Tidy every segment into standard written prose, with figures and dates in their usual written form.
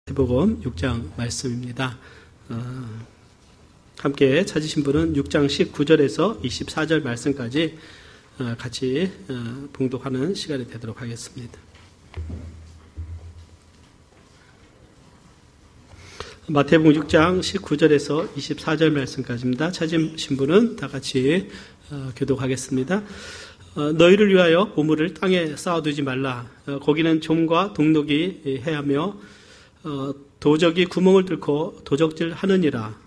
마태복음 6장 말씀입니다. 함께 찾으신 분은 6장 19절에서 24절 말씀까지 같이 봉독하는 시간이 되도록 하겠습니다. 마태복음 6장 19절에서 24절 말씀까지입니다. 찾으신 분은 다 같이 교독하겠습니다. 너희를 위하여 보물을 땅에 쌓아두지 말라. 거기는 좀과 동록이 해하며 도적이 구멍을 뚫고 도적질 하느니라.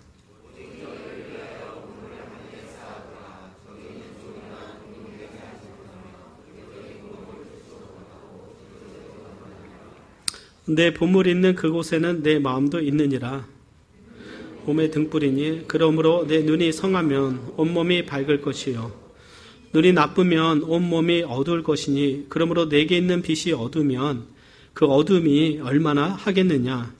내 보물이 있는 그곳에는 내 마음도 있느니라. 몸에 등불이니 그러므로 내 눈이 성하면 온몸이 밝을 것이요 눈이 나쁘면 온몸이 어두울 것이니 그러므로 내게 있는 빛이 어두우면 그 어둠이 얼마나 하겠느냐.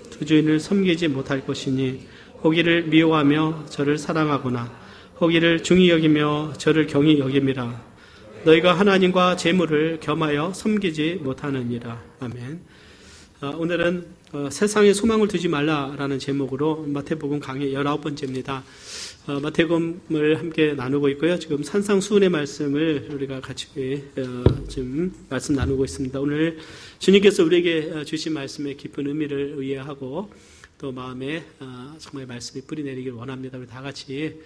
두 주인을 섬기지 못할 것이니 거기를 미워하며 저를 사랑하거나 거기를 중히 여기며 저를 경히 여김이라. 너희가 하나님과 재물을 겸하여 섬기지 못하느니라. 아멘. 오늘은 세상에 소망을 두지 말라라는 제목으로 마태복음 강의 19번째입니다. 마태복음을 함께 나누고 있고요. 지금 산상수훈의 말씀을 우리가 같이 지금 말씀 나누고 있습니다. 오늘 주님께서 우리에게 주신 말씀의 깊은 의미를 이해하고 또 마음에 정말 말씀이 뿌리내리길 원합니다. 우리 다 같이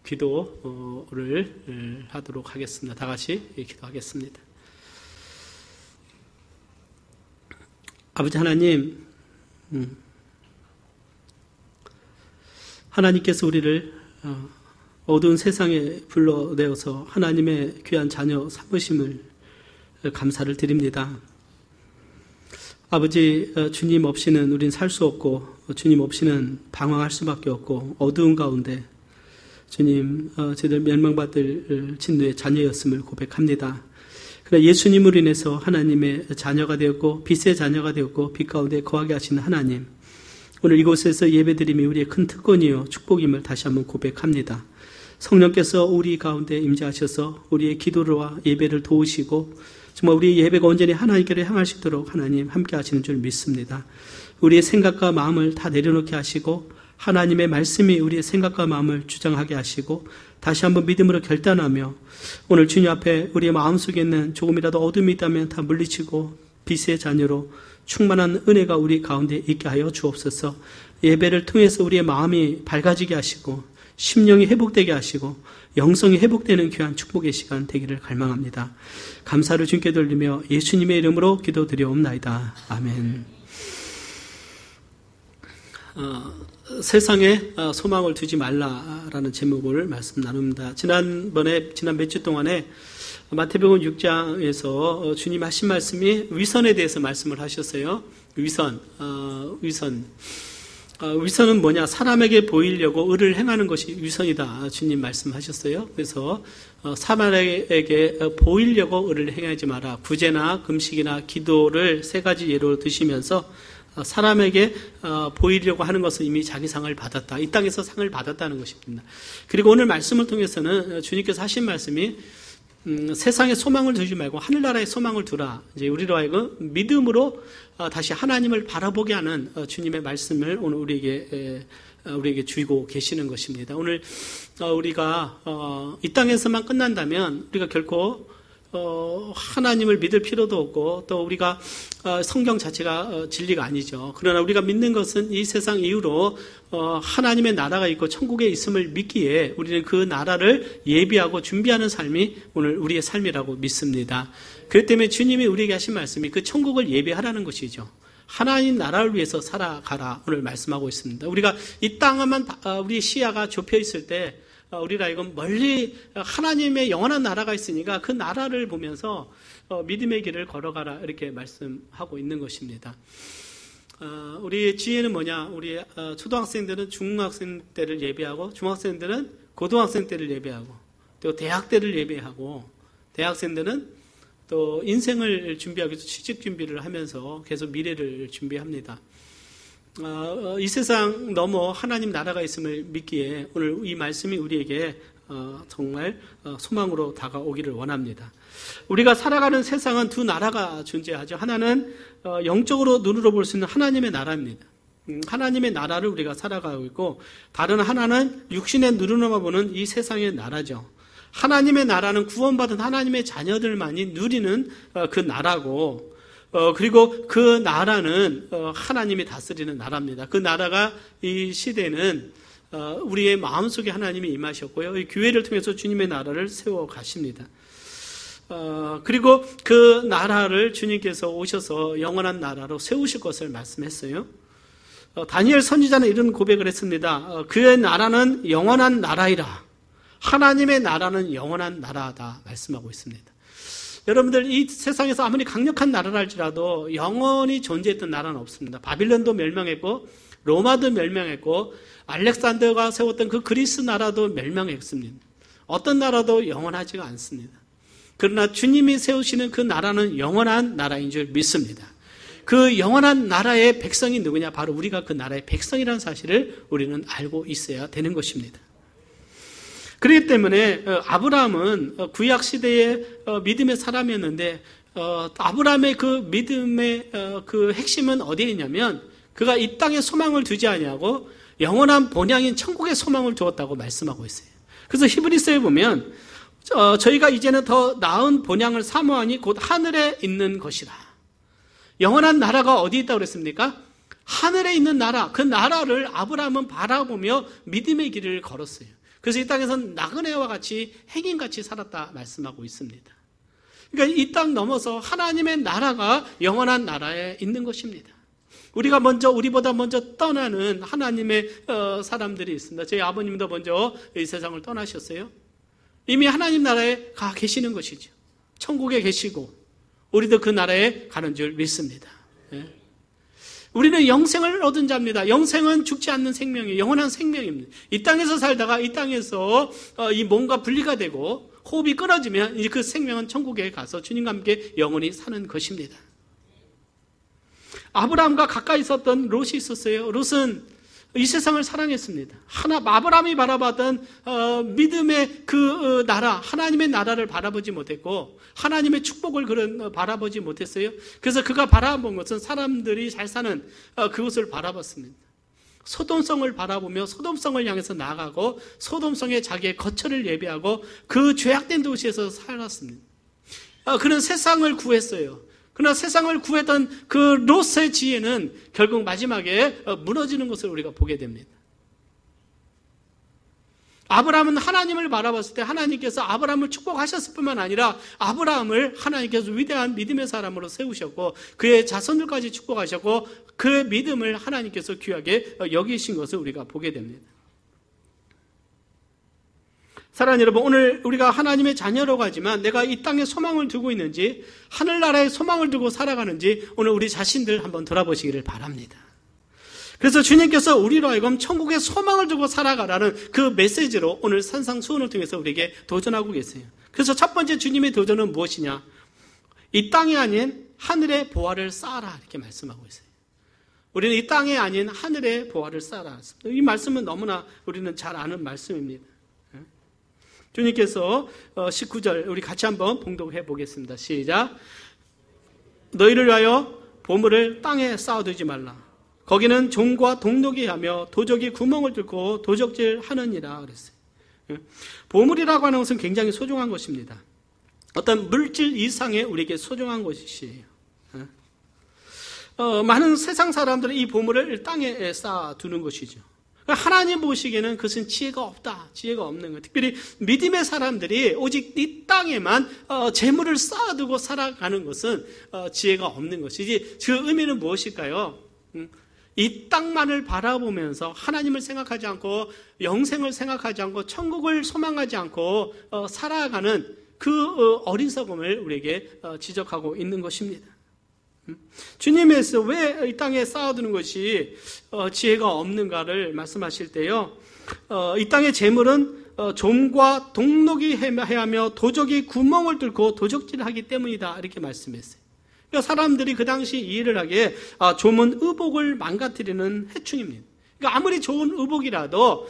기도를 하도록 하겠습니다. 다 같이 기도하겠습니다. 아버지 하나님, 하나님께서 우리를 어두운 세상에 불러내어서 하나님의 귀한 자녀 삼으심을 감사를 드립니다. 아버지, 주님 없이는 우린 살 수 없고 주님 없이는 방황할 수밖에 없고 어두운 가운데 주님, 저희들 멸망받을 진노의 자녀였음을 고백합니다. 그러나 예수님으로 인해서 하나님의 자녀가 되었고 빛의 자녀가 되었고 빛 가운데 거하게 하시는 하나님, 오늘 이곳에서 예배드림이 우리의 큰 특권이요 축복임을 다시 한번 고백합니다. 성령께서 우리 가운데 임재하셔서 우리의 기도와 예배를 도우시고 정말 우리의 예배가 온전히 하나님께로 향할 수 있도록 하나님 함께 하시는 줄 믿습니다. 우리의 생각과 마음을 다 내려놓게 하시고 하나님의 말씀이 우리의 생각과 마음을 주장하게 하시고 다시 한번 믿음으로 결단하며 오늘 주님 앞에 우리의 마음속에 있는 조금이라도 어둠이 있다면 다 물리치고 빛의 자녀로 충만한 은혜가 우리 가운데 있게 하여 주옵소서. 예배를 통해서 우리의 마음이 밝아지게 하시고 심령이 회복되게 하시고 영성이 회복되는 귀한 축복의 시간 되기를 갈망합니다. 감사를 주님께 돌리며 예수님의 이름으로 기도드리옵나이다. 아멘. 세상에 소망을 두지 말라라는 제목을 말씀 나눕니다. 지난 몇 주 동안에 마태복음 6장에서 주님 하신 말씀이 위선에 대해서 말씀을 하셨어요. 위선은 뭐냐? 사람에게 보이려고 의를 행하는 것이 위선이다. 주님 말씀하셨어요. 그래서 사람에게 보이려고 의를 행하지 마라. 구제나 금식이나 기도를 세 가지 예로 드시면서 사람에게 보이려고 하는 것은 이미 자기 상을 받았다. 이 땅에서 상을 받았다는 것입니다. 그리고 오늘 말씀을 통해서는 주님께서 하신 말씀이 세상에 소망을 두지 말고 하늘나라에 소망을 두라. 이제 우리로 하여금 믿음으로 다시 하나님을 바라보게 하는 주님의 말씀을 오늘 우리에게 주고 계시는 것입니다. 오늘 우리가 이 땅에서만 끝난다면 우리가 결코 하나님을 믿을 필요도 없고 또 우리가 성경 자체가 진리가 아니죠. 그러나 우리가 믿는 것은 이 세상 이후로 하나님의 나라가 있고 천국에 있음을 믿기에 우리는 그 나라를 예비하고 준비하는 삶이 오늘 우리의 삶이라고 믿습니다. 그렇기 때문에 주님이 우리에게 하신 말씀이 그 천국을 예비하라는 것이죠. 하나님 나라를 위해서 살아가라 오늘 말씀하고 있습니다. 우리가 이 땅에만 우리 시야가 좁혀 있을 때 우리라 이건 멀리 하나님의 영원한 나라가 있으니까 그 나라를 보면서 믿음의 길을 걸어가라 이렇게 말씀하고 있는 것입니다. 우리의 지혜는 뭐냐? 우리 초등학생들은 중학생 때를 예배하고 중학생들은 고등학생 때를 예배하고 또 대학 때를 예배하고 대학생들은 또 인생을 준비하기 위해서 취직 준비를 하면서 계속 미래를 준비합니다. 이 세상 넘어 하나님 나라가 있음을 믿기에 오늘 이 말씀이 우리에게 정말 소망으로 다가오기를 원합니다. 우리가 살아가는 세상은 두 나라가 존재하죠. 하나는 영적으로 눈으로 볼 수 있는 하나님의 나라입니다. 하나님의 나라를 우리가 살아가고 있고, 다른 하나는 육신의 눈으로만 보는 이 세상의 나라죠. 하나님의 나라는 구원받은 하나님의 자녀들만이 누리는 그 나라고, 그리고 그 나라는 하나님이 다스리는 나라입니다. 그 나라가 이 시대는 우리의 마음속에 하나님이 임하셨고요. 이 교회를 통해서 주님의 나라를 세워 가십니다. 그리고 그 나라를 주님께서 오셔서 영원한 나라로 세우실 것을 말씀했어요. 다니엘 선지자는 이런 고백을 했습니다. 그의 나라는 영원한 나라이라. 하나님의 나라는 영원한 나라다 말씀하고 있습니다. 여러분들, 이 세상에서 아무리 강력한 나라라 할지라도 영원히 존재했던 나라는 없습니다. 바빌론도 멸망했고 로마도 멸망했고 알렉산더가 세웠던 그 그리스 나라도 멸망했습니다. 어떤 나라도 영원하지가 않습니다. 그러나 주님이 세우시는 그 나라는 영원한 나라인 줄 믿습니다. 그 영원한 나라의 백성이 누구냐? 바로 우리가 그 나라의 백성이라는 사실을 우리는 알고 있어야 되는 것입니다. 그렇기 때문에 아브라함은 구약 시대의 믿음의 사람이었는데, 아브라함의 그 믿음의 그 핵심은 어디에 있냐면, 그가 이 땅에 소망을 두지 아니하고 영원한 본향인 천국에 소망을 두었다고 말씀하고 있어요. 그래서 히브리서에 보면 저희가 이제는 더 나은 본향을 사모하니 곧 하늘에 있는 것이라. 영원한 나라가 어디 있다고 그랬습니까? 하늘에 있는 나라, 그 나라를 아브라함은 바라보며 믿음의 길을 걸었어요. 그래서 이 땅에서는 나그네와 같이 행인같이 살았다 말씀하고 있습니다. 그러니까 이 땅 넘어서 하나님의 나라가 영원한 나라에 있는 것입니다. 우리보다 먼저 떠나는 하나님의 사람들이 있습니다. 저희 아버님도 먼저 이 세상을 떠나셨어요. 이미 하나님 나라에 가 계시는 것이죠. 천국에 계시고 우리도 그 나라에 가는 줄 믿습니다. 우리는 영생을 얻은 자입니다. 영생은 죽지 않는 생명이에요. 영원한 생명입니다. 이 땅에서 살다가 이 땅에서 이 몸과 분리가 되고 호흡이 끊어지면 이제 그 생명은 천국에 가서 주님과 함께 영원히 사는 것입니다. 아브라함과 가까이 있었던 롯이 있었어요. 롯은 이 세상을 사랑했습니다. 아브라함이 바라봤던 믿음의 그 나라, 하나님의 나라를 바라보지 못했고 하나님의 축복을 바라보지 못했어요. 그래서 그가 바라본 것은 사람들이 잘 사는 그것을 바라봤습니다. 소돔성을 바라보며 소돔성을 향해서 나아가고 소돔성에 자기의 거처를 예비하고 그 죄악된 도시에서 살았습니다. 그는 세상을 구했어요. 그러나 세상을 구했던 그 롯의 지혜는 결국 마지막에 무너지는 것을 우리가 보게 됩니다. 아브라함은 하나님을 바라봤을 때 하나님께서 아브라함을 축복하셨을 뿐만 아니라 아브라함을 하나님께서 위대한 믿음의 사람으로 세우셨고 그의 자손들까지 축복하셨고 그의 믿음을 하나님께서 귀하게 여기신 것을 우리가 보게 됩니다. 사랑하는 여러분, 오늘 우리가 하나님의 자녀로 가지만 내가 이 땅에 소망을 두고 있는지 하늘나라에 소망을 두고 살아가는지 오늘 우리 자신들 한번 돌아보시기를 바랍니다. 그래서 주님께서 우리로 하여금 천국에 소망을 두고 살아가라는 그 메시지로 오늘 산상수훈을 통해서 우리에게 도전하고 계세요. 그래서 첫 번째 주님의 도전은 무엇이냐? 이 땅이 아닌 하늘의 보화를 쌓아라 이렇게 말씀하고 있어요. 우리는 이 땅이 아닌 하늘의 보화를 쌓아라. 이 말씀은 너무나 우리는 잘 아는 말씀입니다. 주님께서 19절 우리 같이 한번 봉독해 보겠습니다. 시작. 너희를 위하여 보물을 땅에 쌓아두지 말라. 거기는 종과 동록이 하며 도적이 구멍을 뚫고 도적질하느니라 그랬어요. 보물이라고 하는 것은 굉장히 소중한 것입니다. 어떤 물질 이상의 우리에게 소중한 것이에요. 많은 세상 사람들은 이 보물을 땅에 쌓아두는 것이죠. 하나님 보시기에는 그것은 지혜가 없다. 지혜가 없는 것. 특별히 믿음의 사람들이 오직 이 땅에만 재물을 쌓아두고 살아가는 것은 지혜가 없는 것이지. 그 의미는 무엇일까요? 이 땅만을 바라보면서 하나님을 생각하지 않고 영생을 생각하지 않고 천국을 소망하지 않고 살아가는 그 어리석음을 우리에게 지적하고 있는 것입니다. 주님께서 왜 이 땅에 쌓아두는 것이 지혜가 없는가를 말씀하실 때요, 이 땅의 재물은 좀과 동록이 해하며 도적이 구멍을 뚫고 도적질하기 때문이다 이렇게 말씀했어요. 그러니까 사람들이 그 당시 이해를 하기에 좀은 의복을 망가뜨리는 해충입니다. 그러니까 아무리 좋은 의복이라도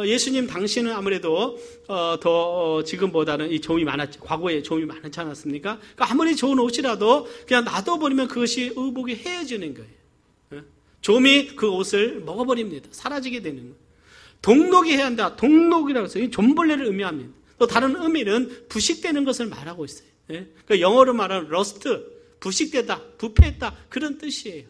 예수님 당시는 아무래도 더 지금보다는 이 조음이 많았지, 과거에 조음이 많지 않았습니까? 그러니까 아무리 좋은 옷이라도 그냥 놔둬버리면 그것이 의복이 헤어지는 거예요. 조음이 그 옷을 먹어버립니다. 사라지게 되는 거예요. 동록이 해야 한다. 동록이라고 해서 이 존벌레를 의미합니다. 또 다른 의미는 부식되는 것을 말하고 있어요. 그러니까 영어로 말하는 러스트, 부식되다, 부패했다, 그런 뜻이에요.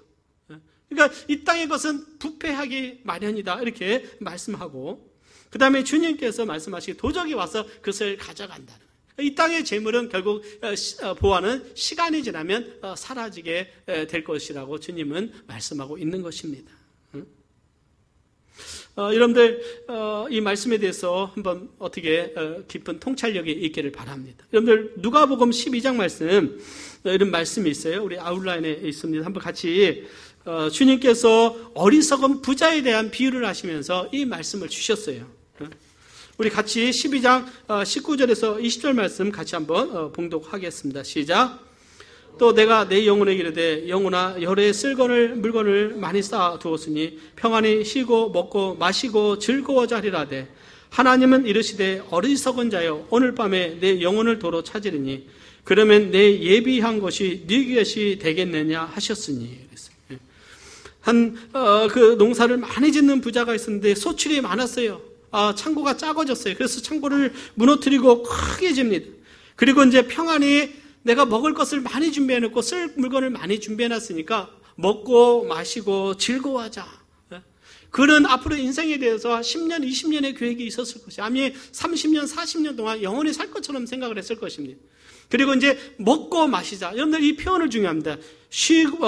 그러니까 이 땅의 것은 부패하기 마련이다, 이렇게 말씀하고, 그 다음에 주님께서 말씀하시기 도적이 와서 그것을 가져간다는 거예요. 이 땅의 재물은 결국 보아는 시간이 지나면 사라지게 될 것이라고 주님은 말씀하고 있는 것입니다. 여러분들 이 말씀에 대해서 한번 어떻게 깊은 통찰력이 있기를 바랍니다. 여러분들 누가복음 12장 말씀, 이런 말씀이 있어요. 우리 아웃라인에 있습니다. 한번 같이 주님께서 어리석은 부자에 대한 비유를 하시면서 이 말씀을 주셨어요. 우리 같이 12장 19절에서 20절 말씀 같이 한번 봉독하겠습니다. 시작. 또 내가 내 영혼에게 이르되 영혼아 여러 쓸거늘 물건을 많이 쌓아 두었으니 평안히 쉬고 먹고 마시고 즐거워자 하리라되 하나님은 이르시되 어리석은 자여 오늘 밤에 내 영혼을 도로 찾으리니 그러면 내 예비한 것이 네 것이 되겠느냐 하셨으니. 그 농사를 많이 짓는 부자가 있었는데 소출이 많았어요. 창고가 작아졌어요. 그래서 창고를 무너뜨리고 크게 집니다. 그리고 이제 평안히 내가 먹을 것을 많이 준비해놓고 쓸 물건을 많이 준비해놨으니까 먹고 마시고 즐거워하자. 그는 앞으로 인생에 대해서 10년, 20년의 계획이 있었을 것이야. 아니 30년, 40년 동안 영원히 살 것처럼 생각을 했을 것입니다. 그리고 이제 먹고 마시자. 여러분들 이 표현을 중요합니다. 쉬고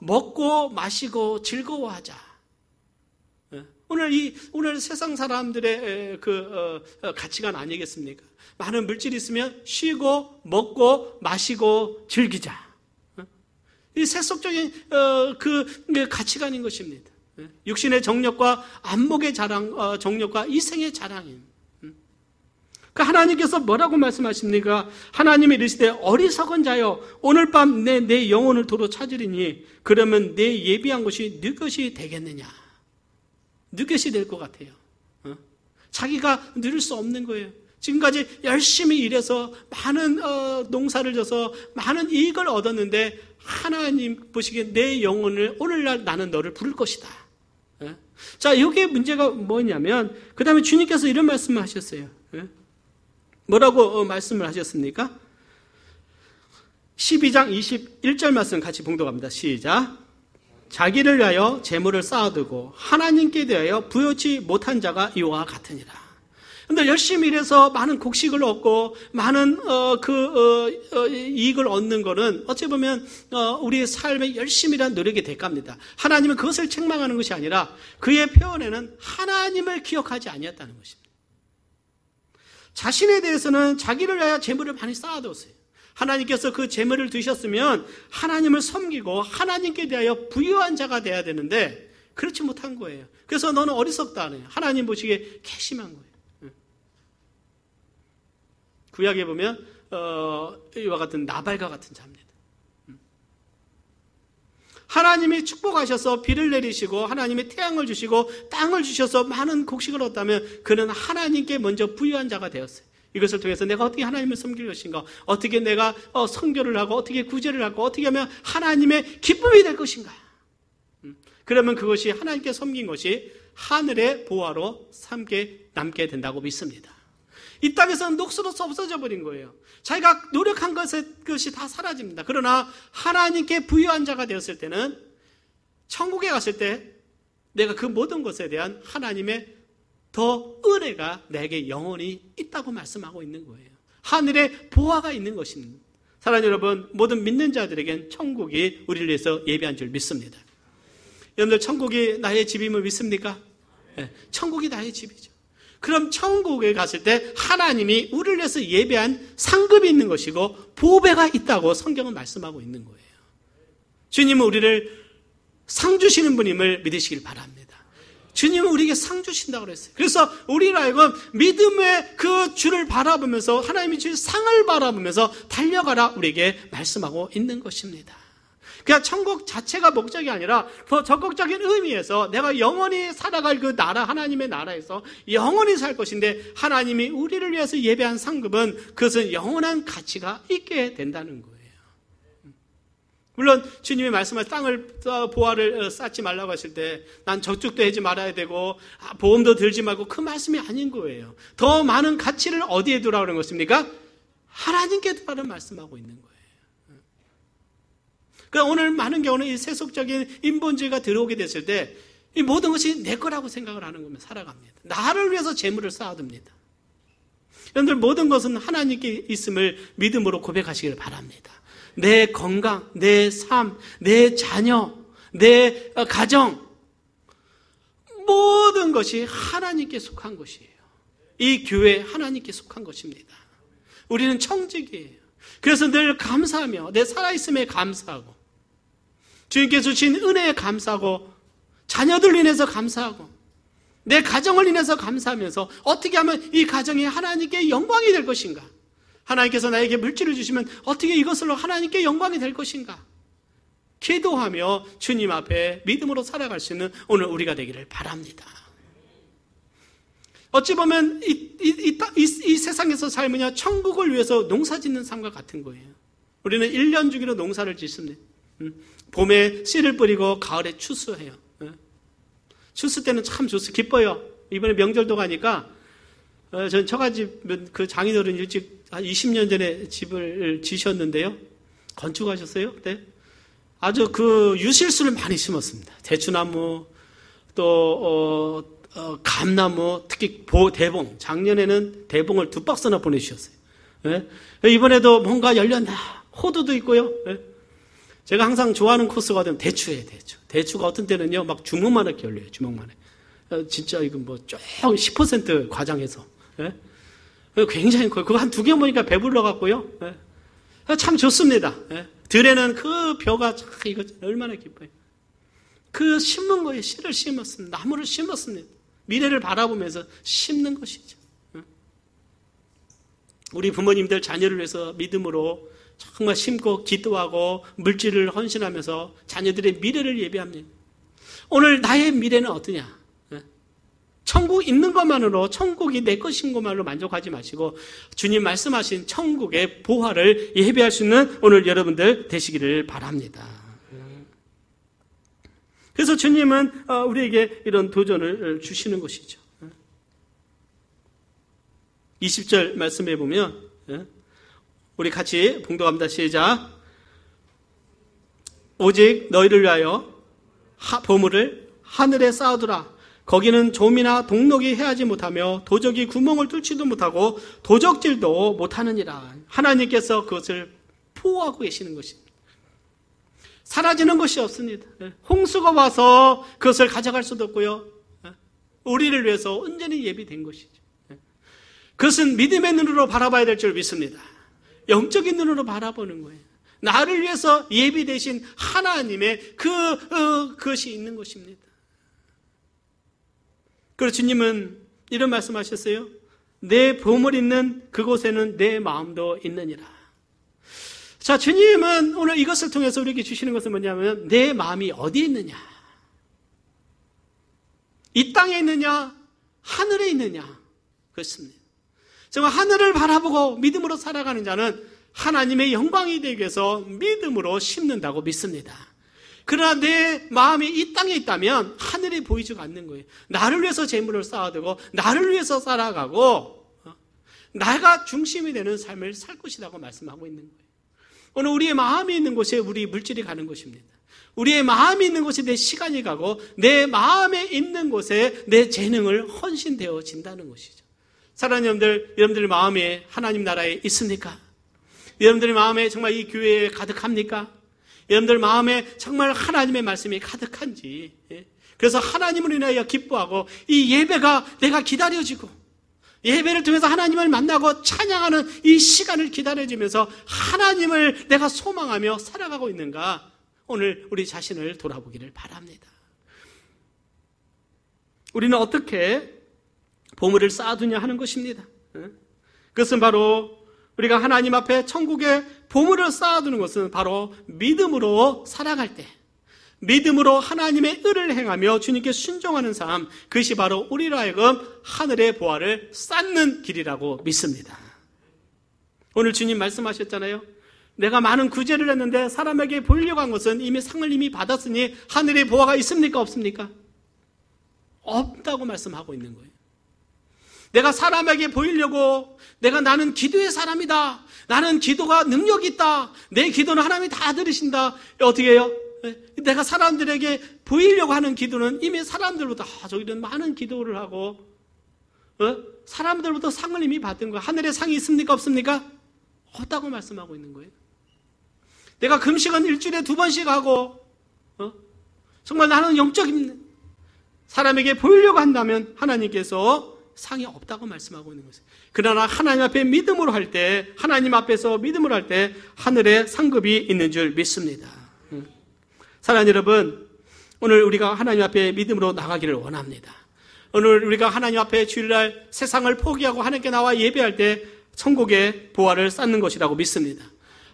먹고 마시고 즐거워하자. 오늘 세상 사람들의 가치관 아니겠습니까? 많은 물질이 있으면 쉬고 먹고 마시고 즐기자. 이 세속적인 그 가치관인 것입니다. 육신의 정력과 안목의 자랑, 정력과 이생의 자랑인. 그 하나님께서 뭐라고 말씀하십니까? 하나님이 이르시되 어리석은 자여 오늘 밤 내 영혼을 도로 찾으리니 그러면 내 예비한 것이 네 것이 되겠느냐? 네 것이 될 것 같아요. 자기가 누릴 수 없는 거예요. 지금까지 열심히 일해서 많은 농사를 져서 많은 이익을 얻었는데 하나님 보시기에 내 영혼을 오늘날 나는 너를 부를 것이다. 자, 여기에 문제가 뭐냐면 그 다음에 주님께서 이런 말씀을 하셨어요. 뭐라고 말씀을 하셨습니까? 12장 21절 말씀 같이 봉독합니다. 시작. 자기를 위하여 재물을 쌓아두고 하나님께 대하여 부여치 못한 자가 이와 같으니라. 근데 열심히 일해서 많은 곡식을 얻고 많은 이익을 얻는 거는 어찌 보면 우리의 삶의 열심이란 노력의 대가입니다. 하나님은 그것을 책망하는 것이 아니라 그의 표현에는 하나님을 기억하지 아니었다는 것입니다. 자신에 대해서는 자기를 위하여 재물을 많이 쌓아뒀어요. 하나님께서 그 재물을 두셨으면 하나님을 섬기고 하나님께 대하여 부유한 자가 돼야 되는데 그렇지 못한 거예요. 그래서 너는 어리석다 하네요. 하나님 보시기에 괘씸한 거예요. 구약에 보면 이와 같은 나발과 같은 자입니다. 하나님이 축복하셔서 비를 내리시고 하나님이 태양을 주시고 땅을 주셔서 많은 곡식을 얻다면 그는 하나님께 먼저 부유한 자가 되었어요. 이것을 통해서 내가 어떻게 하나님을 섬길 것인가, 어떻게 내가 선교를 하고 어떻게 구제를 하고 어떻게 하면 하나님의 기쁨이 될 것인가. 그러면 그것이 하나님께 섬긴 것이 하늘의 보화로 남게 된다고 믿습니다. 이 땅에서는 녹슬어서 없어져 버린 거예요. 자기가 노력한 것이 다 사라집니다. 그러나 하나님께 부유한 자가 되었을 때는 천국에 갔을 때 내가 그 모든 것에 대한 하나님의 더 은혜가 내게 영원히 있다고 말씀하고 있는 거예요. 하늘에 보화가 있는 것입니다. 사랑하는 여러분, 모든 믿는 자들에겐 천국이 우리를 위해서 예비한 줄 믿습니다. 여러분들 천국이 나의 집임을 믿습니까? 네, 천국이 나의 집이죠. 그럼 천국에 갔을 때 하나님이 우리를 위해서 예배한 상급이 있는 것이고 보배가 있다고 성경은 말씀하고 있는 거예요. 주님은 우리를 상 주시는 분임을 믿으시길 바랍니다. 주님은 우리에게 상 주신다고 그랬어요. 그래서 우리를 알고 믿음의 그 주를 바라보면서 하나님이 주신 상을 바라보면서 달려가라 우리에게 말씀하고 있는 것입니다. 그냥 천국 자체가 목적이 아니라 더 적극적인 의미에서 내가 영원히 살아갈 그 나라, 하나님의 나라에서 영원히 살 것인데, 하나님이 우리를 위해서 예배한 상급은 그것은 영원한 가치가 있게 된다는 거예요. 물론 주님이 말씀하신 땅을 보화를 쌓지 말라고 하실 때 난 저축도 하지 말아야 되고 보험도 들지 말고, 그 말씀이 아닌 거예요. 더 많은 가치를 어디에 두라고 하는 것입니까? 하나님께 두라는 말씀하고 있는 거예요. 그러니까 오늘 많은 경우는 이 세속적인 인본주의가 들어오게 됐을 때 이 모든 것이 내 거라고 생각을 하는 거면 살아갑니다. 나를 위해서 재물을 쌓아둡니다. 여러분들, 모든 것은 하나님께 있음을 믿음으로 고백하시기를 바랍니다. 내 건강, 내 삶, 내 자녀, 내 가정, 모든 것이 하나님께 속한 것이에요. 이 교회 하나님께 속한 것입니다. 우리는 청직이에요. 그래서 늘 감사하며 내 살아있음에 감사하고, 주님께서 주신 은혜에 감사하고, 자녀들로 인해서 감사하고, 내 가정을 인해서 감사하면서 어떻게 하면 이 가정이 하나님께 영광이 될 것인가, 하나님께서 나에게 물질을 주시면 어떻게 이것으로 하나님께 영광이 될 것인가, 기도하며 주님 앞에 믿음으로 살아갈 수 있는 오늘 우리가 되기를 바랍니다. 어찌 보면 이 세상에서 살면요, 천국을 위해서 농사 짓는 삶과 같은 거예요. 우리는 1년 주기로 농사를 짓습니다. 봄에 씨를 뿌리고 가을에 추수해요. 추수 때는 참 좋습니다. 기뻐요. 이번에 명절도 가니까 전 처가집 그 장인어른 일찍 한 20년 전에 집을 지셨는데요. 건축하셨어요. 네. 아주 그 유실수를 많이 심었습니다. 대추나무, 또 감나무, 특히 대봉. 작년에는 대봉을 2박스나 보내주셨어요. 네. 이번에도 뭔가 열렸나. 호두도 있고요. 네. 제가 항상 좋아하는 코스가 되면 대추예요, 대추. 대추가 어떤 때는요, 막 주먹만하게 열려요, 주먹만해. 진짜 이건 뭐 좀 10% 과장해서. 예? 굉장히 커요. 그거 한 2개 보니까 배불러 갖고요. 예? 참 좋습니다. 예? 들에는 그 벼가 참 이거 얼마나 기뻐요. 그 심은 거에 씨를 심었습니다. 나무를 심었습니다. 미래를 바라보면서 심는 것이죠. 예? 우리 부모님들 자녀를 위해서 믿음으로 정말 심고 기도하고 물질을 헌신하면서 자녀들의 미래를 예비합니다. 오늘 나의 미래는 어떠냐? 천국 있는 것만으로, 천국이 내 것인 것만으로 만족하지 마시고 주님 말씀하신 천국의 보화를 예배할 수 있는 오늘 여러분들 되시기를 바랍니다. 그래서 주님은 우리에게 이런 도전을 주시는 것이죠. 20절 말씀해 보면, 우리 같이 봉독합니다. 시작. 오직 너희를 위하여 보물을 하늘에 쌓아두라. 거기는 좀이나 동록이 해하지 못하며 도적이 구멍을 뚫지도 못하고 도적질도 못하느니라. 하나님께서 그것을 보호하고 계시는 것입니다. 사라지는 것이 없습니다. 홍수가 와서 그것을 가져갈 수도 없고요. 우리를 위해서 온전히 예비된 것이죠. 그것은 믿음의 눈으로 바라봐야 될 줄 믿습니다. 영적인 눈으로 바라보는 거예요. 나를 위해서 예비되신 하나님의 그것이 있는 것입니다. 그리고 주님은 이런 말씀하셨어요. 내 보물 있는 그곳에는 내 마음도 있느니라. 자, 주님은 오늘 이것을 통해서 우리에게 주시는 것은 뭐냐면, 내 마음이 어디에 있느냐? 이 땅에 있느냐? 하늘에 있느냐? 그렇습니다. 정말 하늘을 바라보고 믿음으로 살아가는 자는 하나님의 영광이 되기 위해서 믿음으로 심는다고 믿습니다. 그러나 내 마음이 이 땅에 있다면 하늘이 보이지가 않는 거예요. 나를 위해서 재물을 쌓아두고 나를 위해서 살아가고 나가 중심이 되는 삶을 살 것이라고 말씀하고 있는 거예요. 오늘 우리의 마음이 있는 곳에 우리 물질이 가는 것입니다. 우리의 마음이 있는 곳에 내 시간이 가고 내 마음에 있는 곳에 내 재능을 헌신되어진다는 것이죠. 사랑하는 여러분들 마음에 하나님 나라에 있습니까? 여러분들 마음에 정말 이 교회에 가득합니까? 여러분들 마음에 정말 하나님의 말씀이 가득한지, 그래서 하나님을 인하여 기뻐하고 이 예배가 내가 기다려지고 예배를 통해서 하나님을 만나고 찬양하는 이 시간을 기다려지면서 하나님을 내가 소망하며 살아가고 있는가, 오늘 우리 자신을 돌아보기를 바랍니다. 우리는 어떻게 보물을 쌓아두냐 하는 것입니다. 그것은 바로 우리가 하나님 앞에 천국의 보물을 쌓아두는 것은 바로 믿음으로 살아갈 때, 믿음으로 하나님의 의를 행하며 주님께 순종하는 삶, 그것이 바로 우리로 하여금 하늘의 보화를 쌓는 길이라고 믿습니다. 오늘 주님 말씀하셨잖아요. 내가 많은 구제를 했는데 사람에게 보이려고 한 것은 이미 상을 이미 받았으니 하늘의 보화가 있습니까? 없습니까? 없다고 말씀하고 있는 거예요. 내가 사람에게 보이려고 나는 기도의 사람이다. 나는 기도가 능력이 있다. 내 기도는 하나님이 다 들으신다. 어떻게 해요? 내가 사람들에게 보이려고 하는 기도는 이미 사람들보다 저기는 많은 기도를 하고 사람들보다 상을 이미 받은 거야. 하늘에 상이 있습니까? 없습니까? 없다고 말씀하고 있는 거예요. 내가 금식은 일주일에 2번씩 하고 정말 나는 영적인 사람에게 보이려고 한다면 하나님께서 상이 없다고 말씀하고 있는 것이에요. 그러나 하나님 앞에 믿음으로 할 때, 하나님 앞에서 믿음으로 할 때 하늘에 상급이 있는 줄 믿습니다. 사랑하는 여러분, 오늘 우리가 하나님 앞에 믿음으로 나가기를 원합니다. 오늘 우리가 하나님 앞에 주일날 세상을 포기하고 하나님께 나와 예배할 때 천국의 보화를 쌓는 것이라고 믿습니다.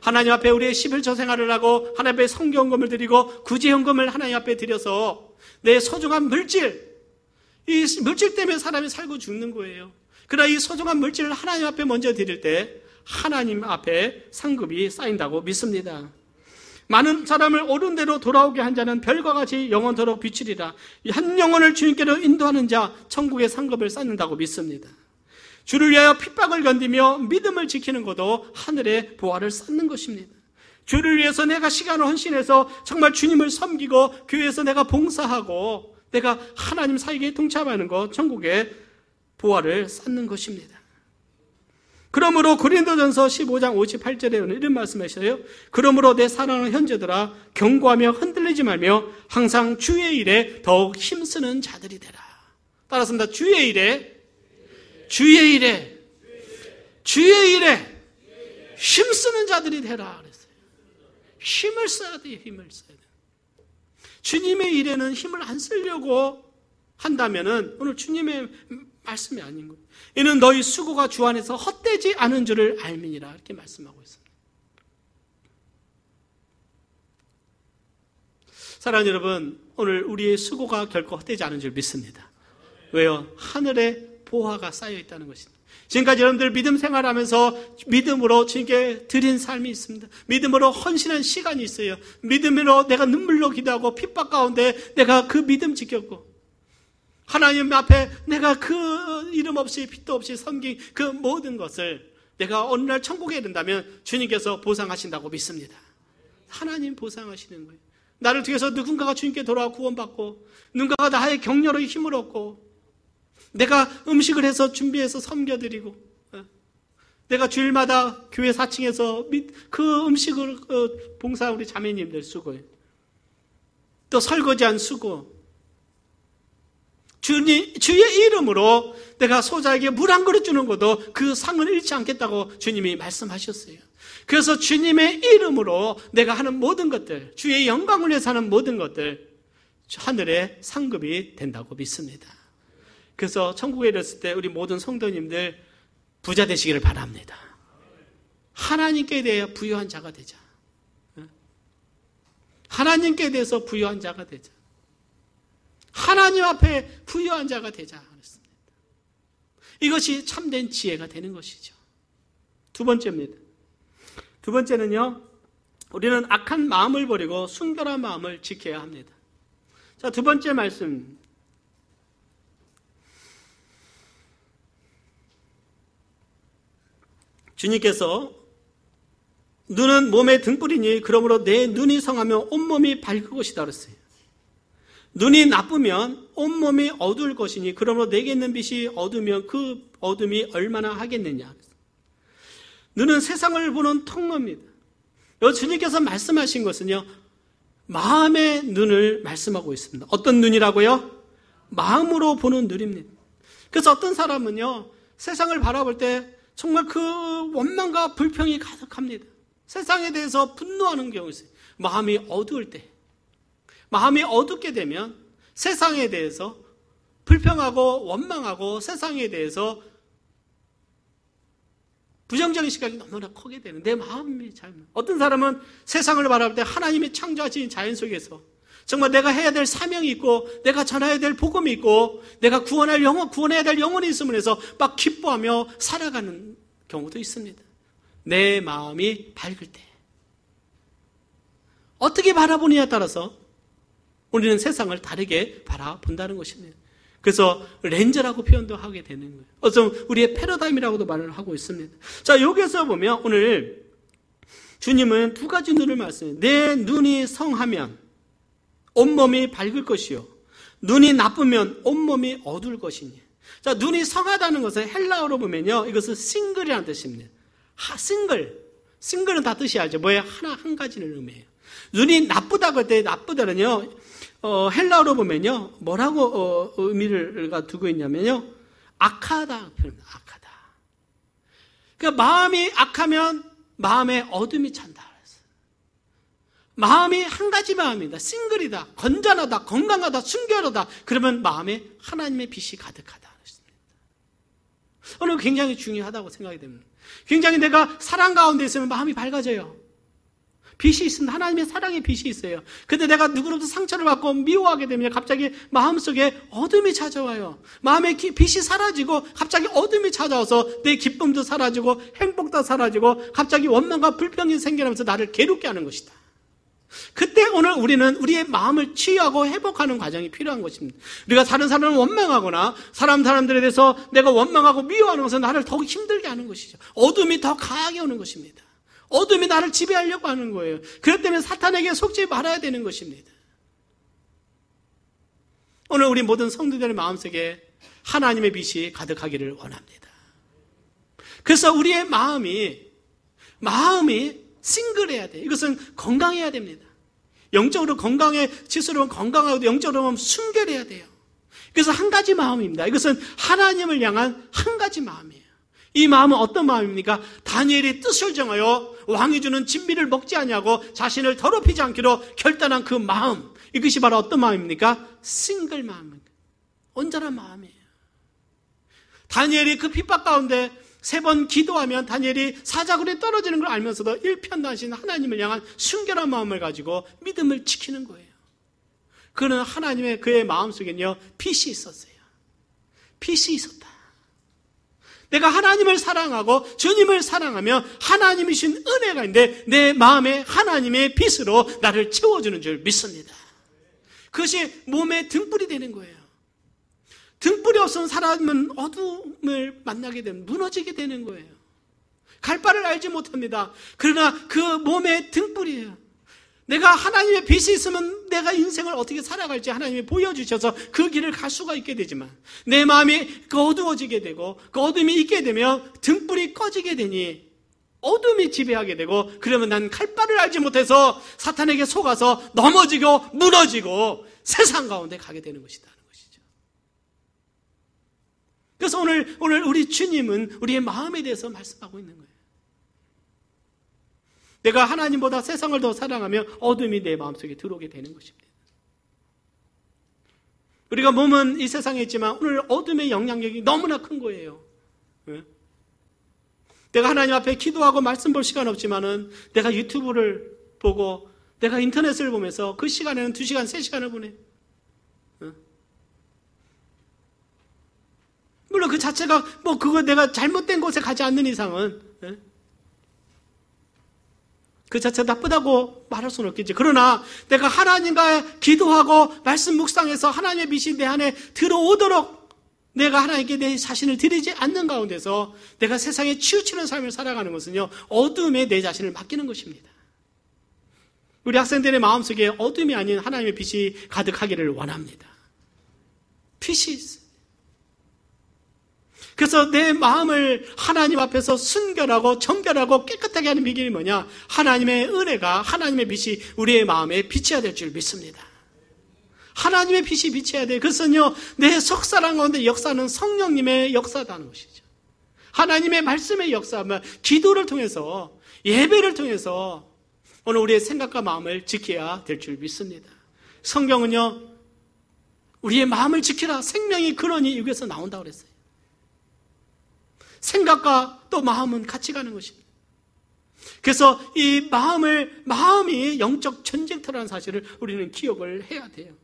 하나님 앞에 우리의 11조 생활을 하고 하나님 앞에 성경금을 드리고 구제헌금을 하나님 앞에 드려서 내 소중한 물질, 이 물질 때문에 사람이 살고 죽는 거예요. 그러나 이 소중한 물질을 하나님 앞에 먼저 드릴 때 하나님 앞에 상급이 쌓인다고 믿습니다. 많은 사람을 옳은 대로 돌아오게 한 자는 별과 같이 영원토록 비추리라. 한 영혼을 주님께로 인도하는 자 천국의 상급을 쌓는다고 믿습니다. 주를 위하여 핍박을 견디며 믿음을 지키는 것도 하늘의 보화를 쌓는 것입니다. 주를 위해서 내가 시간을 헌신해서 정말 주님을 섬기고 교회에서 내가 봉사하고 내가 하나님 사역에 동참하는 것, 천국의 보화를 쌓는 것입니다. 그러므로 고린도전서 15장 58절에 이런 말씀하셔요. 그러므로 내 사랑하는 형제들아 경고하며 흔들리지 말며 항상 주의 일에 더욱 힘쓰는 자들이 되라. 따라서입니다. 주의 일에 힘쓰는 자들이 되라 그랬어요. 힘을 써야 돼요. 힘을 써야 돼요. 주님의 일에는 힘을 안 쓰려고 한다면은 오늘 주님의 말씀이 아닌 거예요. 이는 너희 수고가 주 안에서 헛되지 않은 줄을 알미니라 이렇게 말씀하고 있습니다. 사랑하는 여러분, 오늘 우리의 수고가 결코 헛되지 않은 줄 믿습니다. 왜요? 하늘에 보화가 쌓여 있다는 것입니다. 지금까지 여러분들 믿음 생활하면서 믿음으로 주님께 드린 삶이 있습니다. 믿음으로 헌신한 시간이 있어요. 믿음으로 내가 눈물로 기도하고 핍박 가운데 내가 그 믿음 지켰고 하나님 앞에 내가 그 이름 없이 빛도 없이 섬긴 그 모든 것을 내가 어느 날 천국에 이른다면 주님께서 보상하신다고 믿습니다. 하나님 보상하시는 거예요. 나를 통해서 누군가가 주님께 돌아와 구원받고 누군가가 나의 격려로 힘을 얻고 내가 음식을 해서 준비해서 섬겨드리고 내가 주일마다 교회 4층에서 그 음식을 봉사 우리 자매님들 수고해요. 또 설거지한 수고 주의 이름으로 내가 소자에게 물 한 그릇 주는 것도 그 상을 잃지 않겠다고 주님이 말씀하셨어요. 그래서 주님의 이름으로 내가 하는 모든 것들, 주의 영광을 위해서 하는 모든 것들 하늘의 상급이 된다고 믿습니다. 그래서 천국에 이르렀을 때 우리 모든 성도님들 부자 되시기를 바랍니다. 하나님께 대해 부유한 자가 되자. 하나님께 대해서 부유한 자가 되자. 하나님 앞에 부유한 자가 되자 그랬습니다. 이것이 참된 지혜가 되는 것이죠. 두 번째입니다. 두 번째는요, 우리는 악한 마음을 버리고 순결한 마음을 지켜야 합니다. 자, 두 번째 말씀. 주님께서 눈은 몸의 등불이니 그러므로 내 눈이 성하면 온몸이 밝을 것이다 그랬어요. 눈이 나쁘면 온몸이 어두울 것이니 그러므로 내게 있는 빛이 어두우면 그 어둠이 얼마나 하겠느냐. 눈은 세상을 보는 통로입니다. 여기 주님께서 말씀하신 것은요, 마음의 눈을 말씀하고 있습니다. 어떤 눈이라고요? 마음으로 보는 눈입니다. 그래서 어떤 사람은요, 세상을 바라볼 때 정말 그 원망과 불평이 가득합니다. 세상에 대해서 분노하는 경우가 있어요. 마음이 어두울 때, 마음이 어둡게 되면 세상에 대해서 불평하고 원망하고 세상에 대해서 부정적인 시각이 너무나 크게 되는 내 마음이 잘못. 어떤 사람은 세상을 바라볼 때 하나님이 창조하신 자연 속에서 정말 내가 해야 될 사명이 있고 내가 전해야 될 복음이 있고 내가 구원해야 될 영혼이 있음을 해서 막 기뻐하며 살아가는 경우도 있습니다. 내 마음이 밝을 때 어떻게 바라보느냐에 따라서 우리는 세상을 다르게 바라본다는 것입니다. 그래서 렌즈라고 표현도 하게 되는 거예요. 어떤 우리의 패러다임이라고도 말을 하고 있습니다. 자, 여기서 보면 오늘 주님은 두 가지 눈을 말씀해요. 내 눈이 성하면 온몸이 밝을 것이요, 눈이 나쁘면 온몸이 어두울 것이니. 자, 눈이 성하다는 것은 헬라어로 보면요, 이것은 싱글이라는 뜻입니다. 싱글은 다 뜻이 알죠. 뭐예요? 한 가지를 의미해요. 눈이 나쁘다고 할 때 나쁘다는요, 헬라어로 보면요, 뭐라고 의미를 두고 있냐면요, 악하다 표현입니다. 악하다. 그러니까 마음이 악하면 마음에 어둠이 찬다. 마음이 한 가지 마음이다. 싱글이다. 건전하다. 건강하다. 순결하다. 그러면 마음에 하나님의 빛이 가득하다. 오늘 굉장히 중요하다고 생각이 됩니다. 굉장히 내가 사랑 가운데 있으면 마음이 밝아져요. 빛이 있습니다. 하나님의 사랑의 빛이 있어요. 근데 내가 누구로부터 상처를 받고 미워하게 되면 갑자기 마음속에 어둠이 찾아와요. 마음의 빛이 사라지고 갑자기 어둠이 찾아와서 내 기쁨도 사라지고 행복도 사라지고 갑자기 원망과 불평이 생겨나면서 나를 괴롭게 하는 것이다. 그때 오늘 우리는 우리의 마음을 치유하고 회복하는 과정이 필요한 것입니다. 우리가 다른 사람을 원망하거나 사람들에 대해서 내가 원망하고 미워하는 것은 나를 더욱 힘들게 하는 것이죠. 어둠이 더 강하게 오는 것입니다. 어둠이 나를 지배하려고 하는 거예요. 그렇기 때문에 사탄에게 속지 말아야 되는 것입니다. 오늘 우리 모든 성도들의 마음속에 하나님의 빛이 가득하기를 원합니다. 그래서 우리의 마음이 싱글해야 돼요. 이것은 건강해야 됩니다. 영적으로 건강의 지수로 건강하고 영적으로 보면 순결해야 돼요. 그래서 한 가지 마음입니다. 이것은 하나님을 향한 한 가지 마음이에요. 이 마음은 어떤 마음입니까? 다니엘이 뜻을 정하여 왕이 주는 진미를 먹지 아니하고 자신을 더럽히지 않기로 결단한 그 마음, 이것이 바로 어떤 마음입니까? 싱글 마음입니다. 온전한 마음이에요. 다니엘이 그 핍박 가운데 3번 기도하면 다니엘이 사자굴에 떨어지는 걸 알면서도 일편단심 하나님을 향한 순결한 마음을 가지고 믿음을 지키는 거예요. 그는 하나님의 그의 마음속에는요, 빛이 있었어요. 빛이 있었다. 내가 하나님을 사랑하고 주님을 사랑하며 하나님이신 은혜가 있는데 내 마음에 하나님의 빛으로 나를 채워주는 줄 믿습니다. 그것이 몸의 등불이 되는 거예요. 등불이 없으면 사람은 어둠을 만나게 되면 무너지게 되는 거예요. 갈 바를 알지 못합니다. 그러나 그 몸의 등불이에요. 내가 하나님의 빛이 있으면 내가 인생을 어떻게 살아갈지 하나님이 보여주셔서 그 길을 갈 수가 있게 되지만 내 마음이 어두워지게 되고 그 어둠이 있게 되면 등불이 꺼지게 되니 어둠이 지배하게 되고 그러면 난 갈 바를 알지 못해서 사탄에게 속아서 넘어지고 무너지고 세상 가운데 가게 되는 것이다. 그래서 오늘 우리 주님은 우리의 마음에 대해서 말씀하고 있는 거예요. 내가 하나님보다 세상을 더 사랑하면 어둠이 내 마음속에 들어오게 되는 것입니다. 우리가 몸은 이 세상에 있지만 오늘 어둠의 영향력이 너무나 큰 거예요. 내가 하나님 앞에 기도하고 말씀 볼 시간 없지만은 내가 유튜브를 보고 내가 인터넷을 보면서 그 시간에는 2시간, 3시간을 보내. 물론 그 자체가 그거 내가 잘못된 곳에 가지 않는 이상은 그 자체가 나쁘다고 말할 수는 없겠지. 그러나 내가 하나님과 기도하고 말씀 묵상해서 하나님의 빛이 내 안에 들어오도록 내가 하나님께 내 자신을 드리지 않는 가운데서 내가 세상에 치우치는 삶을 살아가는 것은요, 어둠에 내 자신을 맡기는 것입니다. 우리 학생들의 마음속에 어둠이 아닌 하나님의 빛이 가득하기를 원합니다. 빛이 있어요. 그래서 내 마음을 하나님 앞에서 순결하고 정결하고 깨끗하게 하는 비결이 뭐냐? 하나님의 은혜가, 하나님의 빛이 우리의 마음에 비쳐야 될 줄 믿습니다. 하나님의 빛이 비쳐야 돼요. 그것은요, 내 속사람 가운데 역사는 성령님의 역사라는 것이죠. 하나님의 말씀의 역사, 기도를 통해서, 예배를 통해서 오늘 우리의 생각과 마음을 지켜야 될 줄 믿습니다. 성경은요, 우리의 마음을 지키라. 생명이 근원이 여기서 나온다고 그랬어요. 생각과 또 마음은 같이 가는 것입니다. 그래서 이 마음이 영적 전쟁터라는 사실을 우리는 기억을 해야 돼요.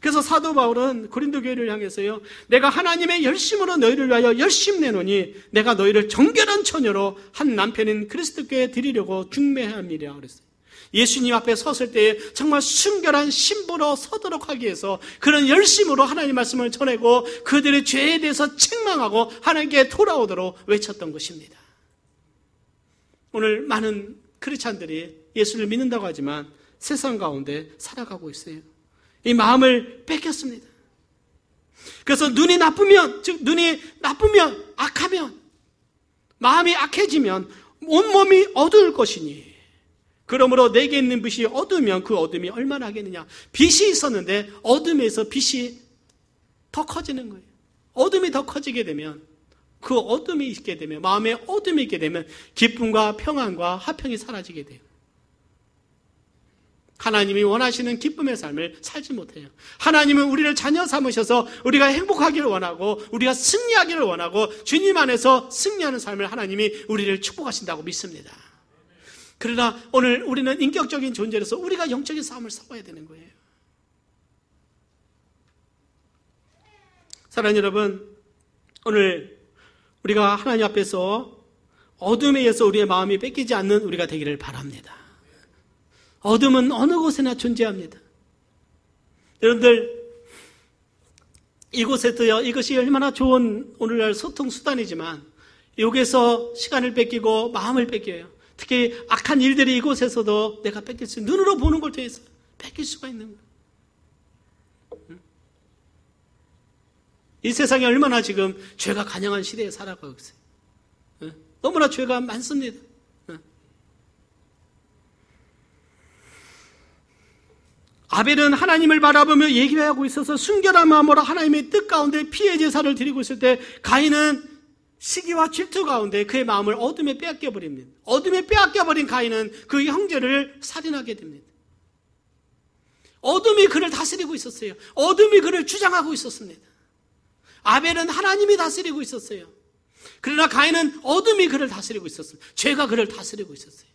그래서 사도 바울은 고린도 교회를 향해서요, 내가 하나님의 열심으로 너희를 위하여 열심 내노니 내가 너희를 정결한 처녀로 한 남편인 그리스도께 드리려고 중매함이라 그랬어요. 예수님 앞에 섰을 때에 정말 순결한 신부로 서도록 하기 위해서 그런 열심으로 하나님 말씀을 전하고 그들의 죄에 대해서 책망하고 하나님께 돌아오도록 외쳤던 것입니다. 오늘 많은 크리스찬들이 예수를 믿는다고 하지만 세상 가운데 살아가고 있어요. 이 마음을 뺏겼습니다. 그래서 눈이 나쁘면, 악하면, 마음이 악해지면 온몸이 어두울 것이니, 그러므로 내게 있는 빛이 어두우면 그 어둠이 얼마나 하겠느냐. 빛이 있었는데 어둠에서 빛이 더 커지는 거예요. 어둠이 더 커지게 되면, 그 어둠이 있게 되면, 마음에 어둠이 있게 되면 기쁨과 평안과 화평이 사라지게 돼요. 하나님이 원하시는 기쁨의 삶을 살지 못해요. 하나님은 우리를 자녀 삼으셔서 우리가 행복하기를 원하고 우리가 승리하기를 원하고 주님 안에서 승리하는 삶을 하나님이 우리를 축복하신다고 믿습니다. 그러나 오늘 우리는 인격적인 존재로서 우리가 영적인 싸움을 싸워야 되는 거예요. 사랑하는 여러분, 오늘 우리가 하나님 앞에서 어둠에 의해서 우리의 마음이 뺏기지 않는 우리가 되기를 바랍니다. 어둠은 어느 곳에나 존재합니다. 여러분들, 이곳에도요, 이것이 얼마나 좋은 오늘날 소통 수단이지만 여기서 시간을 뺏기고 마음을 뺏겨요. 특히 악한 일들이 이곳에서도 내가 뺏길 수 있는, 눈으로 보는 걸 통해서 뺏길 수가 있는 거예요. 이 세상에 얼마나 지금 죄가 간영한 시대에 살아가고 있어요. 너무나 죄가 많습니다. 아벨은 하나님을 바라보며 예배하고 있어서 순결한 마음으로 하나님의 뜻 가운데 피의 제사를 드리고 있을 때 가인은 시기와 질투 가운데 그의 마음을 어둠에 빼앗겨버립니다. 어둠에 빼앗겨버린 가인은 그 형제를 살인하게 됩니다. 어둠이 그를 다스리고 있었어요. 어둠이 그를 주장하고 있었습니다. 아벨은 하나님이 다스리고 있었어요. 그러나 가인은 어둠이 그를 다스리고 있었습니다. 죄가 그를 다스리고 있었어요.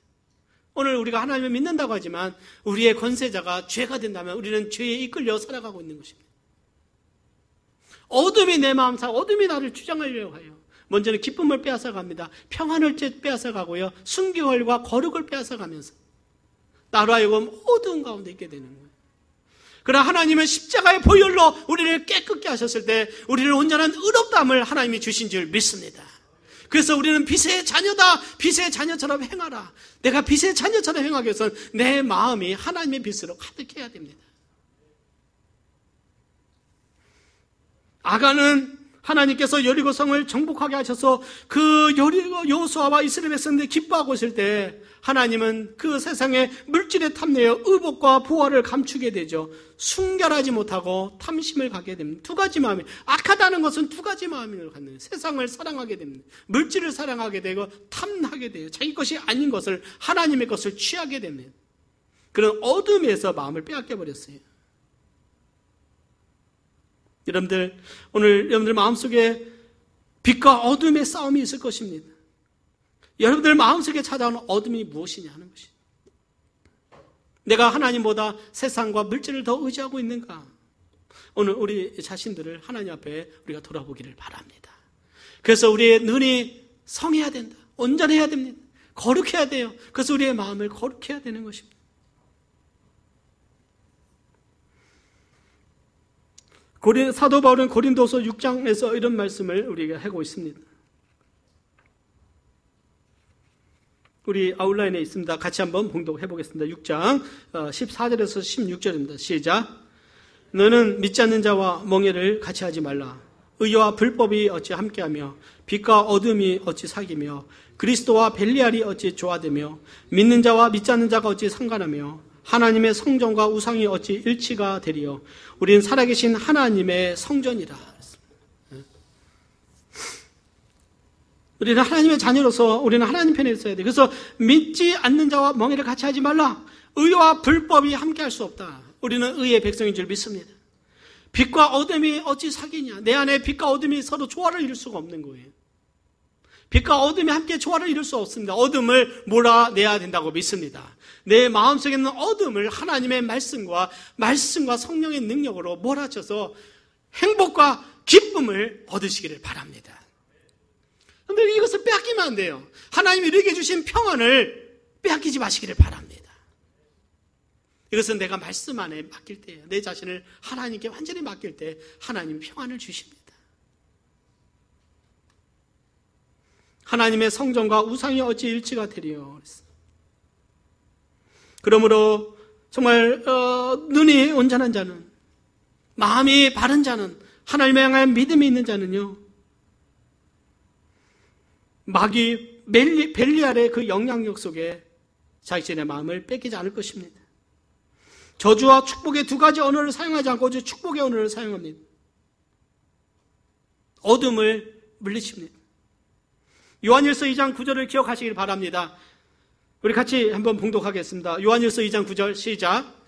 오늘 우리가 하나님을 믿는다고 하지만 우리의 권세자가 죄가 된다면 우리는 죄에 이끌려 살아가고 있는 것입니다. 어둠이 내 마음 사, 어둠이 나를 주장하려고 해요. 먼저는 기쁨을 빼앗아갑니다. 평안을 빼앗아가고요. 순결과 거룩을 빼앗아가면서 나로 하여금 어두운 가운데 있게 되는 거예요. 그러나 하나님은 십자가의 보혈로 우리를 깨끗게 하셨을 때 우리를 온전한 의롭다함을 하나님이 주신 줄 믿습니다. 그래서 우리는 빛의 자녀다. 빛의 자녀처럼 행하라. 내가 빛의 자녀처럼 행하기 위해서는 내 마음이 하나님의 빛으로 가득해야 됩니다. 아간은 하나님께서 여리고 성을 정복하게 하셔서 그 여리고 여호수아와 이스라엘 백성들이 기뻐하고 있을 때 하나님은 그 세상에 물질에 탐내어 의복과 부활을 감추게 되죠. 순결하지 못하고 탐심을 갖게 됩니다. 두 가지 마음이, 악하다는 것은 두 가지 마음을 갖는 거예요. 세상을 사랑하게 됩니다. 물질을 사랑하게 되고 탐하게 돼요. 자기 것이 아닌 것을, 하나님의 것을 취하게 됩니다. 그런 어둠에서 마음을 빼앗겨 버렸어요. 여러분들, 오늘 여러분들 마음속에 빛과 어둠의 싸움이 있을 것입니다. 여러분들 마음속에 찾아오는 어둠이 무엇이냐 하는 것입니다. 내가 하나님보다 세상과 물질을 더 의지하고 있는가? 오늘 우리 자신들을 하나님 앞에 우리가 돌아보기를 바랍니다. 그래서 우리의 눈이 성해야 된다. 온전해야 됩니다. 거룩해야 돼요. 그래서 우리의 마음을 거룩해야 되는 것입니다. 사도 바울은 고린도서 6장에서 이런 말씀을 우리가 하고 있습니다. 우리 아웃라인에 있습니다. 같이 한번 봉독해 보겠습니다. 6장 14절에서 16절입니다. 시작. 너는 믿지 않는 자와 멍에를 같이 하지 말라. 의와 불법이 어찌 함께하며 빛과 어둠이 어찌 사귀며 그리스도와 벨리알이 어찌 조화되며 믿는 자와 믿지 않는 자가 어찌 상관하며 하나님의 성전과 우상이 어찌 일치가 되리요. 우리는 살아계신 하나님의 성전이라. 우리는 하나님의 자녀로서 우리는 하나님 편에 있어야 돼. 그래서 믿지 않는 자와 멍에를 같이 하지 말라. 의와 불법이 함께 할 수 없다. 우리는 의의 백성인 줄 믿습니다. 빛과 어둠이 어찌 사귀냐. 내 안에 빛과 어둠이 서로 조화를 이룰 수가 없는 거예요. 빛과 어둠이 함께 조화를 이룰 수 없습니다. 어둠을 몰아내야 된다고 믿습니다. 내 마음속에 있는 어둠을 하나님의 말씀과 성령의 능력으로 몰아쳐서 행복과 기쁨을 얻으시기를 바랍니다. 그런데 이것을 빼앗기면 안 돼요. 하나님이 우리에게 주신 평안을 빼앗기지 마시기를 바랍니다. 이것은 내가 말씀 안에 맡길 때예요. 내 자신을 하나님께 완전히 맡길 때 하나님 평안을 주십니다. 하나님의 성전과 우상이 어찌 일치가 되리요. 그러므로 정말 눈이 온전한 자는, 마음이 바른 자는, 하나님에 향한 믿음이 있는 자는요, 마귀 벨리알의 그 영향력 속에 자신의 마음을 뺏기지 않을 것입니다. 저주와 축복의 두 가지 언어를 사용하지 않고 오직 축복의 언어를 사용합니다. 어둠을 물리칩니다. 요한일서 2장 9절을 기억하시길 바랍니다. 우리 같이 한번 봉독하겠습니다. 요한일서 2장 9절 시작.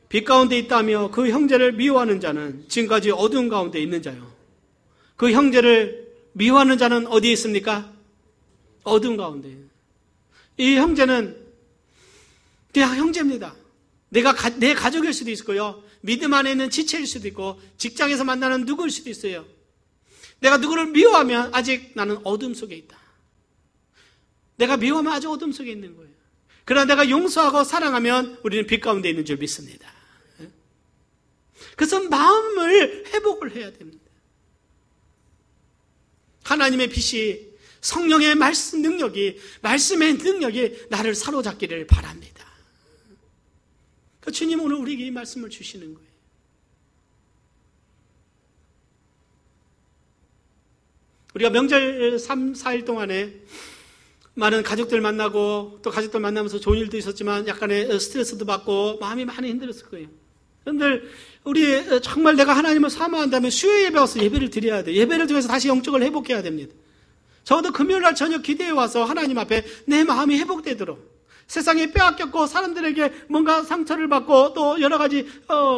빛 가운데 있다며 그 형제를 미워하는 자는 지금까지 어두운 가운데 있는 자요. 그 형제를 미워하는 자는 어디에 있습니까? 어두운 가운데. 이 형제는 그냥 형제입니다. 내 가족일 수도 있고요. 믿음 안에 있는 지체일 수도 있고, 직장에서 만나는 누구일 수도 있어요. 내가 누구를 미워하면 아직 나는 어둠 속에 있다. 내가 미워하면 아직 어둠 속에 있는 거예요. 그러나 내가 용서하고 사랑하면 우리는 빛 가운데 있는 줄 믿습니다. 그래서 마음을 회복을 해야 됩니다. 하나님의 빛이, 성령의 말씀의 능력이 나를 사로잡기를 바랍니다. 주님 오늘 우리에게 이 말씀을 주시는 거예요. 우리가 명절 3, 4일 동안에 많은 가족들 만나고 또 가족들 만나면서 좋은 일도 있었지만 약간의 스트레스도 받고 마음이 많이 힘들었을 거예요. 그런데 우리 정말 내가 하나님을 사모한다면 수요 예배 와서 예배를 드려야 돼요. 예배를 통해서 다시 영적을 회복해야 됩니다. 적어도 금요일날 저녁 기도에 와서 하나님 앞에 내 마음이 회복되도록, 세상에 빼앗겼고 사람들에게 뭔가 상처를 받고 또 여러 가지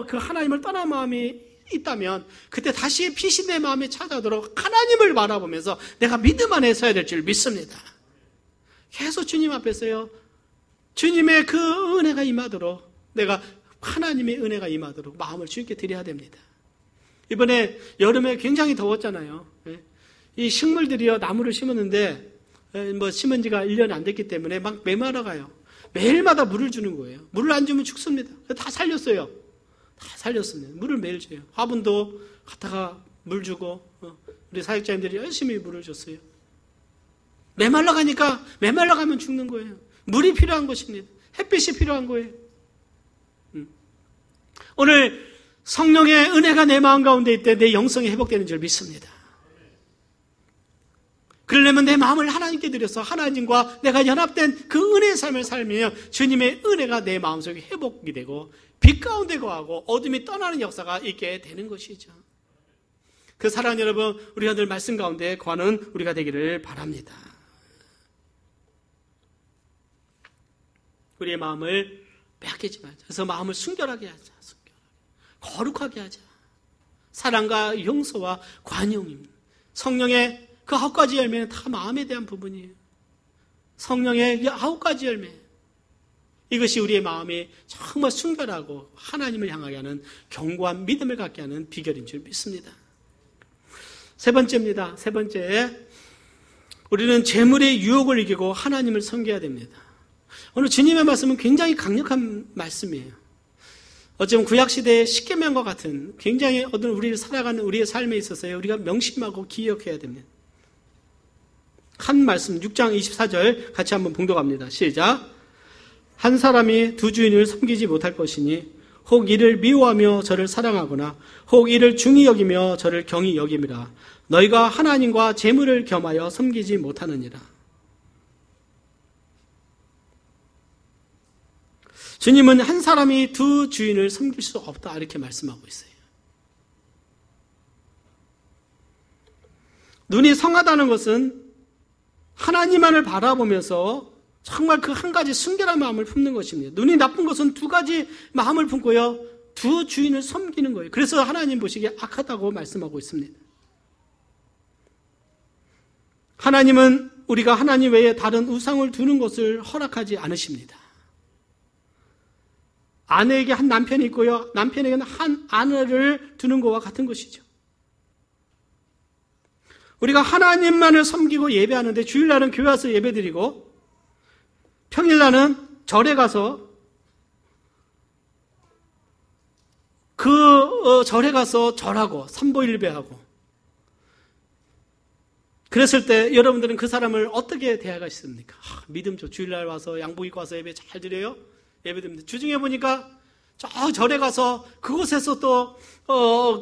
그 하나님을 떠난 마음이 있다면 그때 다시 빛이 내 마음에 찾아오도록 하나님을 바라보면서 내가 믿음 안에 서야 될 줄 믿습니다. 계속 주님 앞에서요, 주님의 그 은혜가 임하도록, 내가 하나님의 은혜가 임하도록 마음을 주님께 드려야 됩니다. 이번에 여름에 굉장히 더웠잖아요. 이 식물들이요, 나무를 심었는데 심은 지가 1년이 안 됐기 때문에 막 메말라가요. 매일마다 물을 주는 거예요. 물을 안 주면 죽습니다. 다 살렸어요. 다 살렸습니다. 물을 매일 줘요. 화분도 갖다가 물 주고, 우리 사역자님들이 열심히 물을 줬어요. 메말라가면 죽는 거예요. 물이 필요한 것입니다. 햇빛이 필요한 거예요. 오늘 성령의 은혜가 내 마음 가운데 있을 때 내 영성이 회복되는 줄 믿습니다. 그러려면 내 마음을 하나님께 드려서 하나님과 내가 연합된 그 은혜의 삶을 살며 주님의 은혜가 내 마음속에 회복이 되고 빛 가운데 거하고 어둠이 떠나는 역사가 있게 되는 것이죠. 그 사랑하는 여러분, 우리가 늘 말씀 가운데 거하는 우리가 되기를 바랍니다. 우리의 마음을 빼앗기지 말자. 그래서 마음을 순결하게 하자. 거룩하게 하자. 사랑과 용서와 관용입니다. 성령의 그 9가지 열매는 다 마음에 대한 부분이에요. 성령의 9가지 열매. 이것이 우리의 마음이 정말 순결하고 하나님을 향하게 하는 견고한 믿음을 갖게 하는 비결인 줄 믿습니다. 세 번째입니다. 세 번째, 우리는 재물의 유혹을 이기고 하나님을 섬겨야 됩니다. 오늘 주님의 말씀은 굉장히 강력한 말씀이에요. 어쩌면 구약시대의 십계명과 같은 굉장히 어떤 우리를 살아가는 우리의 삶에 있어서요, 우리가 명심하고 기억해야 됩니다. 한 말씀 6장 24절 같이 한번 봉독합니다. 시작. 한 사람이 두 주인을 섬기지 못할 것이니 혹 이를 미워하며 저를 사랑하거나 혹 이를 중히 여기며 저를 경히 여김이라. 너희가 하나님과 재물을 겸하여 섬기지 못하느니라. 주님은 한 사람이 두 주인을 섬길 수 없다 이렇게 말씀하고 있어요. 눈이 성하다는 것은 하나님만을 바라보면서 정말 그 한 가지 순결한 마음을 품는 것입니다. 눈이 나쁜 것은 두 가지 마음을 품고요, 두 주인을 섬기는 거예요. 그래서 하나님 보시기에 악하다고 말씀하고 있습니다. 하나님은 우리가 하나님 외에 다른 우상을 두는 것을 허락하지 않으십니다. 아내에게 한 남편이 있고요, 남편에게는 한 아내를 두는 것과 같은 것이죠. 우리가 하나님만을 섬기고 예배하는데 주일날은 교회 와서 예배드리고 평일날은 절에 가서 절에 가서 절하고 삼보일배하고, 그랬을 때 여러분들은 그 사람을 어떻게 대하겠습니까? 믿음 좋, 주일날 와서 양복 입고 와서 예배 잘 드려요? 예배 드립니다. 주중에 보니까 저 절에 가서 그곳에서 또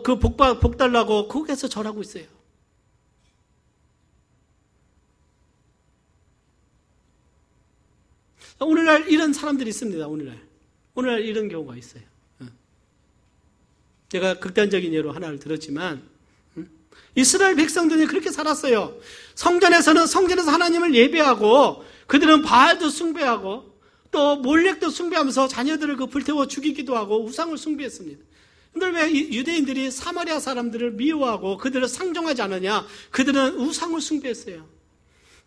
그 복 달라고 거기에서 절하고 있어요. 오늘날 이런 사람들이 있습니다. 오늘날 이런 경우가 있어요. 제가 극단적인 예로 하나를 들었지만 이스라엘 백성들이 그렇게 살았어요. 성전에서 하나님을 예배하고 그들은 바알도 숭배하고 또 몰렉도 숭배하면서 자녀들을 불태워 죽이기도 하고 우상을 숭배했습니다. 그런데 왜 유대인들이 사마리아 사람들을 미워하고 그들을 상종하지 않느냐? 그들은 우상을 숭배했어요.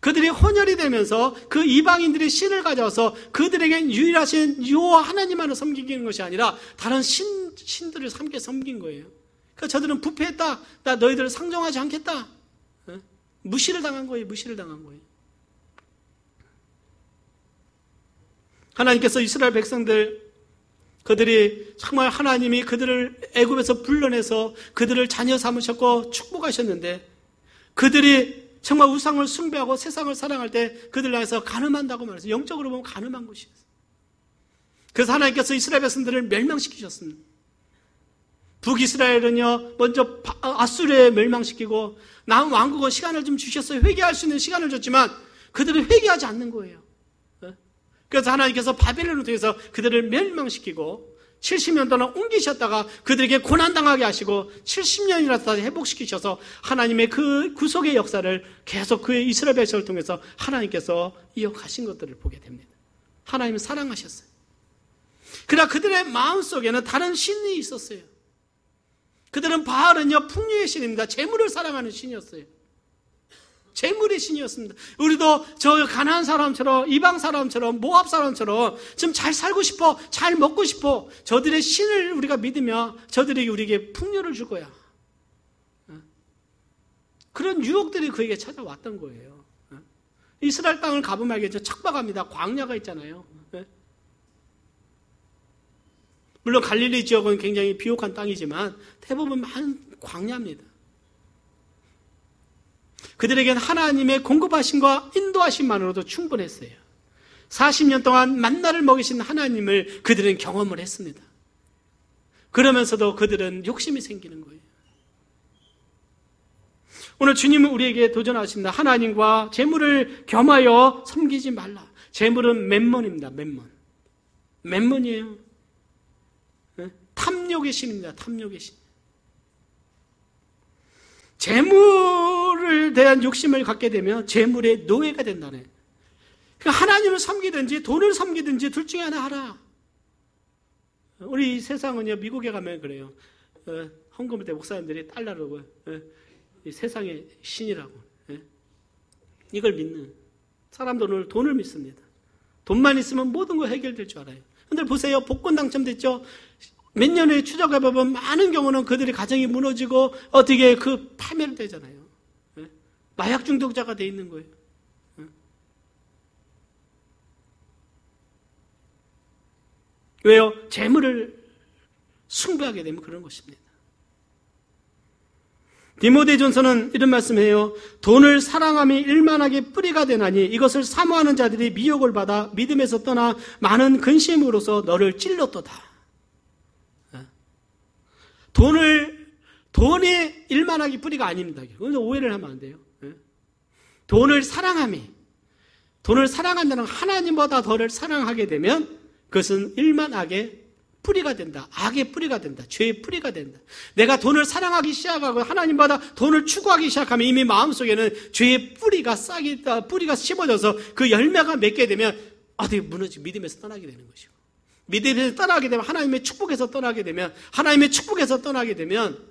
그들이 혼혈이 되면서 그 이방인들이 신을 가져와서 그들에게 유일하신 여호와 하나님만을 섬기는 것이 아니라 다른 신들을 함께 섬긴 거예요. 그러니까 저들은 부패했다. 나 너희들을 상종하지 않겠다. 무시를 당한 거예요. 하나님께서 이스라엘 백성들, 그들이 정말 하나님이 그들을 애굽에서 불러내서 그들을 자녀 삼으셨고 축복하셨는데, 그들이 정말 우상을 숭배하고 세상을 사랑할 때 그들 안에서 가늠한다고 말했어요. 영적으로 보면 가늠한 것이었어요. 그래서 하나님께서 이스라엘 백성들을 멸망시키셨습니다. 북이스라엘은요, 먼저 아수르에 멸망시키고 남은 왕국은 시간을 좀 주셨어요. 회개할 수 있는 시간을 줬지만 그들은 회개하지 않는 거예요. 그래서 하나님께서 바벨론을 통해서 그들을 멸망시키고 70년 동안 옮기셨다가 그들에게 고난당하게 하시고 70년이나 다시 회복시키셔서 하나님의 그 구속의 역사를 계속 그의 이스라엘 백성을 통해서 하나님께서 이어가신 것들을 보게 됩니다. 하나님은 사랑하셨어요. 그러나 그들의 마음속에는 다른 신이 있었어요. 그들은 바알은요, 풍류의 신입니다. 재물을 사랑하는 신이었어요. 재물의 신이었습니다. 우리도 저 가나안 사람처럼, 이방 사람처럼, 모압 사람처럼 좀 잘 살고 싶어, 잘 먹고 싶어. 저들의 신을 우리가 믿으며 저들에게 우리에게 풍요를 줄 거야. 그런 유혹들이 그에게 찾아왔던 거예요. 이스라엘 땅을 가보면 알겠죠. 척박합니다. 광야가 있잖아요. 물론 갈릴리 지역은 굉장히 비옥한 땅이지만 대부분 많은 광야입니다. 그들에게는 하나님의 공급하심과 인도하심만으로도 충분했어요. 40년 동안 만나를 먹이신 하나님을 그들은 경험을 했습니다. 그러면서도 그들은 욕심이 생기는 거예요. 오늘 주님은 우리에게 도전하십니다. 하나님과 재물을 겸하여 섬기지 말라. 재물은 맴몬입니다. 맴몬이에요. 탐욕의 신입니다. 탐욕의 신. 재물에 대한 욕심을 갖게 되면 재물의 노예가 된다네. 그러니까 하나님을 섬기든지 돈을 섬기든지 둘 중에 하나 하라. 우리 세상은요, 미국에 가면 그래요. 헌금할 때 목사님들이 달러라고, 이 세상의 신이라고. 이걸 믿는 사람들은 돈을 믿습니다. 돈만 있으면 모든 거 해결될 줄 알아요. 근데 보세요, 복권 당첨됐죠? 몇 년 후에 추적해보면 많은 경우는 그들의 가정이 무너지고 어떻게 그 파멸 되잖아요. 마약 중독자가 돼 있는 거예요. 왜요? 재물을 숭배하게 되면 그런 것입니다. 디모데전서는 이런 말씀해요. 돈을 사랑함이 일만하게 뿌리가 되나니 이것을 사모하는 자들이 미혹을 받아 믿음에서 떠나 많은 근심으로서 너를 찔렀도다. 돈이 일만하게 뿌리가 아닙니다. 오해를 하면 안 돼요. 돈을 사랑함이, 돈을 사랑한다는 하나님보다 더를 사랑하게 되면 그것은 일만하게 뿌리가 된다. 악의 뿌리가 된다. 죄의 뿌리가 된다. 내가 돈을 사랑하기 시작하고 하나님보다 돈을 추구하기 시작하면 이미 마음속에는 죄의 뿌리가 뿌리가 심어져서 그 열매가 맺게 되면 어떻게 무너지고 믿음에서 떠나게 되는 것이고, 믿음에서 떠나게 되면 하나님의 축복에서 떠나게 되면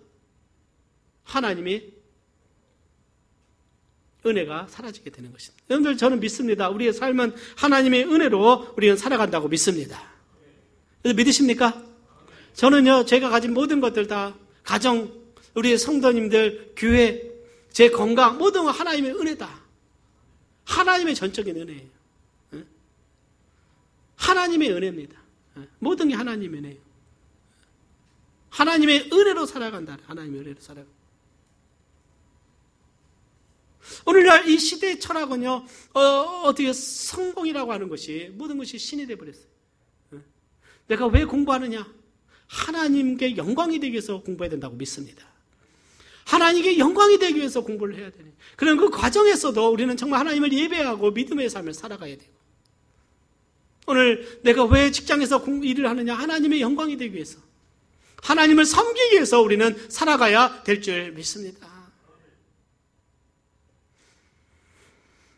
하나님이 은혜가 사라지게 되는 것입니다. 여러분들, 저는 믿습니다. 우리의 삶은 하나님의 은혜로 우리는 살아간다고 믿습니다. 그래서 믿으십니까? 저는요, 제가 가진 모든 것들 다, 가정, 우리의 성도님들, 교회, 제 건강, 모든 건 하나님의 은혜다. 하나님의 전적인 은혜예요. 하나님의 은혜입니다. 모든 게 하나님의 은혜예요. 하나님의 은혜로 살아간다. 하나님의 은혜로 살아간다. 오늘날 이 시대의 철학은요, 어떻게 성공이라고 하는 것이 모든 것이 신이 되어버렸어요. 내가 왜 공부하느냐? 하나님께 영광이 되기 위해서 공부해야 된다고 믿습니다. 하나님께 영광이 되기 위해서 공부를 해야 되네. 그런 그 과정에서도 우리는 정말 하나님을 예배하고 믿음의 삶을 살아가야 되고, 오늘 내가 왜 직장에서 일을 하느냐? 하나님의 영광이 되기 위해서, 하나님을 섬기기 위해서 우리는 살아가야 될 줄 믿습니다.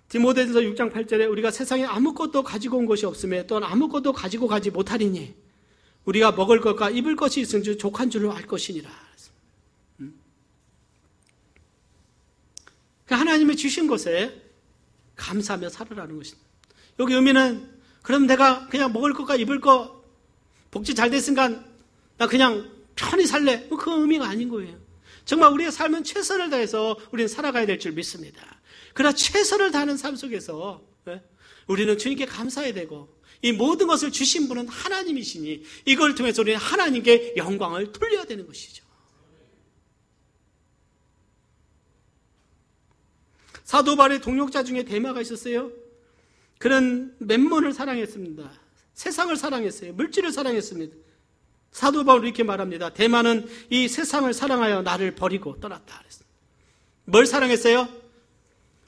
디모데전서 6장 8절에 우리가 세상에 아무것도 가지고 온 것이 없으며 또한 아무것도 가지고 가지 못하리니 우리가 먹을 것과 입을 것이 있은 줄 족한 줄을 알 것이니라. 하나님이 주신 것에 감사하며 살아라는 것입니다. 여기 의미는, 그럼 내가 그냥 먹을 것과 입을 것, 복지 잘 됐으니까 나 그냥 편히 살래, 그 의미가 아닌 거예요. 정말 우리의 삶은 최선을 다해서 우리는 살아가야 될 줄 믿습니다. 그러나 최선을 다하는 삶 속에서 우리는 주님께 감사해야 되고, 이 모든 것을 주신 분은 하나님이시니 이걸 통해서 우리는 하나님께 영광을 돌려야 되는 것이죠. 사도 바울의 동역자 중에 데마가 있었어요. 그는 맴몬을 사랑했습니다. 세상을 사랑했어요. 물질을 사랑했습니다. 사도 바울이 이렇게 말합니다. 데마는 이 세상을 사랑하여 나를 버리고 떠났다 그랬습니다. 뭘 사랑했어요?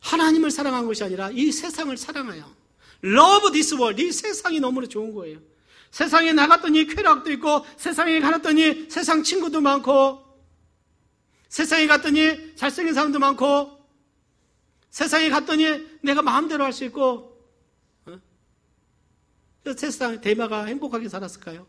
하나님을 사랑한 것이 아니라 이 세상을 사랑하여, love this world, 이 세상이 너무나 좋은 거예요. 세상에 나갔더니 쾌락도 있고, 세상에 갔더니 세상 친구도 많고, 세상에 갔더니 잘생긴 사람도 많고, 세상에 갔더니 내가 마음대로 할 수 있고, 세상 데마가 행복하게 살았을까요?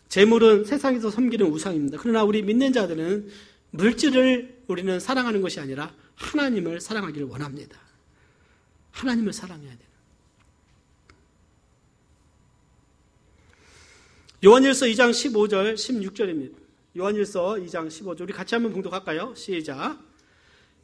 재물은 세상에서 섬기는 우상입니다. 그러나 우리 믿는 자들은 물질을 우리는 사랑하는 것이 아니라 하나님을 사랑하기를 원합니다. 하나님을 사랑해야 돼요. 요한일서 2장 15절 16절입니다. 요한일서 2장 15절 우리 같이 한번 봉독할까요? 시작.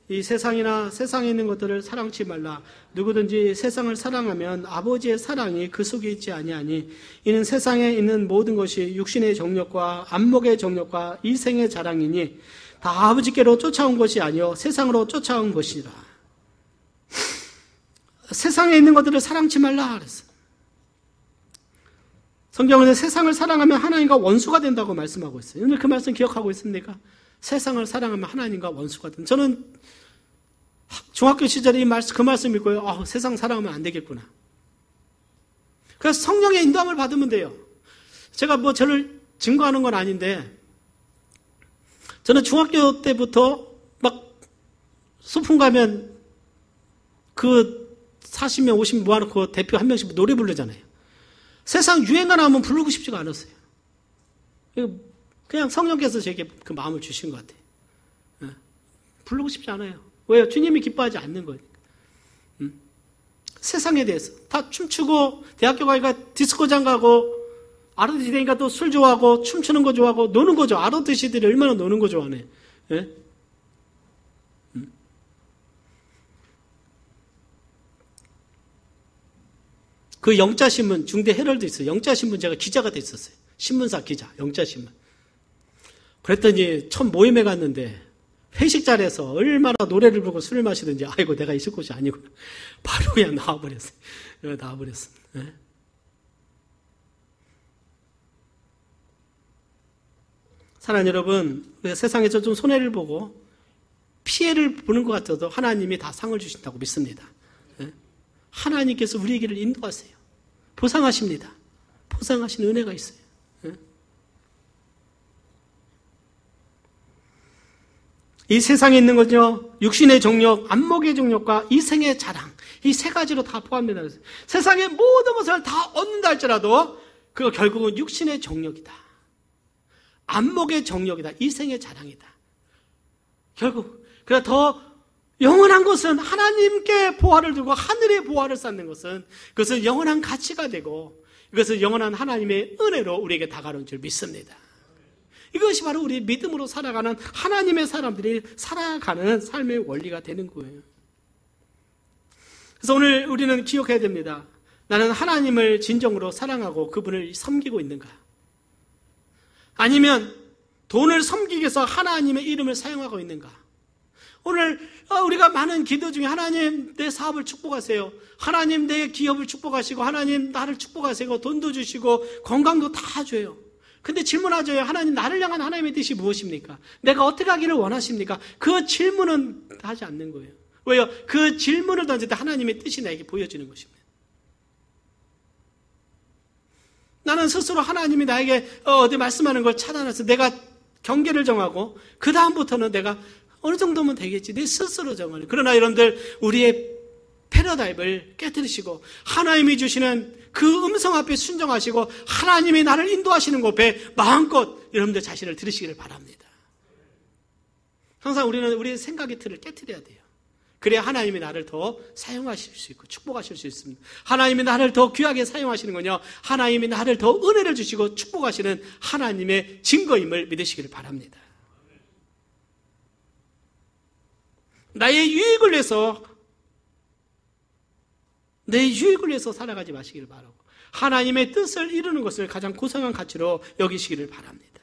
이 세상이나 세상에 있는 것들을 사랑치 말라. 누구든지 세상을 사랑하면 아버지의 사랑이 그 속에 있지 아니하니 이는 세상에 있는 모든 것이 육신의 정욕과 안목의 정욕과 이생의 자랑이니 다 아버지께로 쫓아온 것이 아니요 세상으로 쫓아온 것이라. 세상에 있는 것들을 사랑치 말라 그랬어요. 성경은 세상을 사랑하면 하나님과 원수가 된다고 말씀하고 있어요. 오늘 그 말씀 기억하고 있습니까? 세상을 사랑하면 하나님과 원수가 된다. 저는 중학교 시절에 그 말씀 읽고요. 세상 사랑하면 안 되겠구나. 그래서 성령의 인도함을 받으면 돼요. 제가 저를 증거하는 건 아닌데, 저는 중학교 때부터 막 소풍 가면 그 40명, 50명 모아놓고 대표 한 명씩 노래 부르잖아요. 세상 유행가 나오면 부르고 싶지가 않았어요. 그냥 성령께서 제게 그 마음을 주신 것 같아요. 부르고 싶지 않아요. 왜요? 주님이 기뻐하지 않는 거니까. 세상에 대해서 다 춤추고, 대학교 가니까 디스코장 가고, 아르트 시대니까 또 술 좋아하고 춤추는 거 좋아하고 노는 거죠. 아르트 시대들이 얼마나 노는 거 좋아하네. 예? 그 영자신문, 중대 헤럴드 있어요. 영자신문 제가 기자가 됐었어요. 신문사 기자, 영자신문. 그랬더니 첫 모임에 갔는데 회식 자리에서 얼마나 노래를 부르고 술을 마시든지 아이고 내가 있을 곳이 아니구나. 바로 그냥 나와버렸어요. 나와버렸어요. 네? 사랑하는 여러분, 세상에서 좀 손해를 보고 피해를 보는 것 같아도 하나님이 다 상을 주신다고 믿습니다. 네? 하나님께서 우리에게를 인도하세요. 보상하십니다. 보상하신 은혜가 있어요. 네? 이 세상에 있는 거죠. 육신의 정욕, 안목의 정욕과 이생의 자랑. 이 세 가지로 다 포함된다. 세상의 모든 것을 다 얻는다 할지라도 그거 결국은 육신의 정욕이다. 안목의 정력이다. 이생의 자랑이다. 결국 그러나 더 영원한 것은 하나님께 보화를 두고 하늘의 보화를 쌓는 것은 그것은 영원한 가치가 되고 이것은 영원한 하나님의 은혜로 우리에게 다가오는 줄 믿습니다. 이것이 바로 우리 믿음으로 살아가는 하나님의 사람들이 살아가는 삶의 원리가 되는 거예요. 그래서 오늘 우리는 기억해야 됩니다. 나는 하나님을 진정으로 사랑하고 그분을 섬기고 있는가? 아니면 돈을 섬기기 위해서 하나님의 이름을 사용하고 있는가? 오늘 우리가 많은 기도 중에 하나님 내 사업을 축복하세요. 하나님 내 기업을 축복하시고 하나님 나를 축복하시고 돈도 주시고 건강도 다 줘요. 근데 질문하죠. 하나님 나를 향한 하나님의 뜻이 무엇입니까? 내가 어떻게 하기를 원하십니까? 그 질문은 하지 않는 거예요. 왜요? 그 질문을 던질 때 하나님의 뜻이 나에게 보여지는 것입니다. 나는 스스로 하나님이 나에게 어디 말씀하는 걸 차단해서 내가 경계를 정하고 그 다음부터는 내가 어느 정도면 되겠지. 내 스스로 정하는. 그러나 여러분들 우리의 패러다임을 깨뜨리시고 하나님이 주시는 그 음성 앞에 순종하시고 하나님이 나를 인도하시는 곳에 마음껏 여러분들 자신을 들으시기를 바랍니다. 항상 우리는 우리의 생각의 틀을 깨뜨려야 돼요. 그래야 하나님이 나를 더 사용하실 수 있고 축복하실 수 있습니다. 하나님이 나를 더 귀하게 사용하시는군요. 하나님이 나를 더 은혜를 주시고 축복하시는 하나님의 증거임을 믿으시기를 바랍니다. 나의 유익을 위해서 내 유익을 위해서 살아가지 마시기를 바라고 하나님의 뜻을 이루는 것을 가장 고상한 가치로 여기시기를 바랍니다.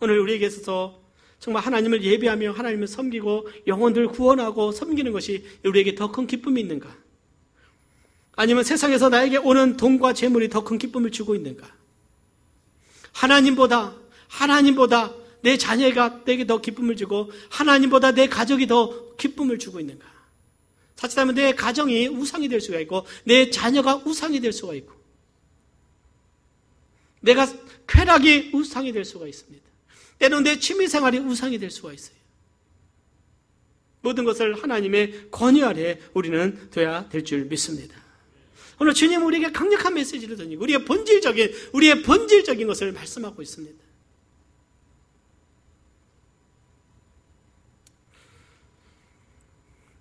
오늘 우리에게 있어서 정말 하나님을 예배하며 하나님을 섬기고 영혼들 구원하고 섬기는 것이 우리에게 더 큰 기쁨이 있는가? 아니면 세상에서 나에게 오는 돈과 재물이 더 큰 기쁨을 주고 있는가? 하나님보다 내 자녀가 내게 더 기쁨을 주고 하나님보다 내 가족이 더 기쁨을 주고 있는가? 자칫하면 내 가정이 우상이 될 수가 있고 내 자녀가 우상이 될 수가 있고 내가 쾌락이 우상이 될 수가 있습니다. 때로는 내 취미생활이 우상이 될 수가 있어요. 모든 것을 하나님의 권위 아래 우리는 둬야 될 줄 믿습니다. 오늘 주님 우리에게 강력한 메시지를 던지고 우리의 본질적인 것을 말씀하고 있습니다.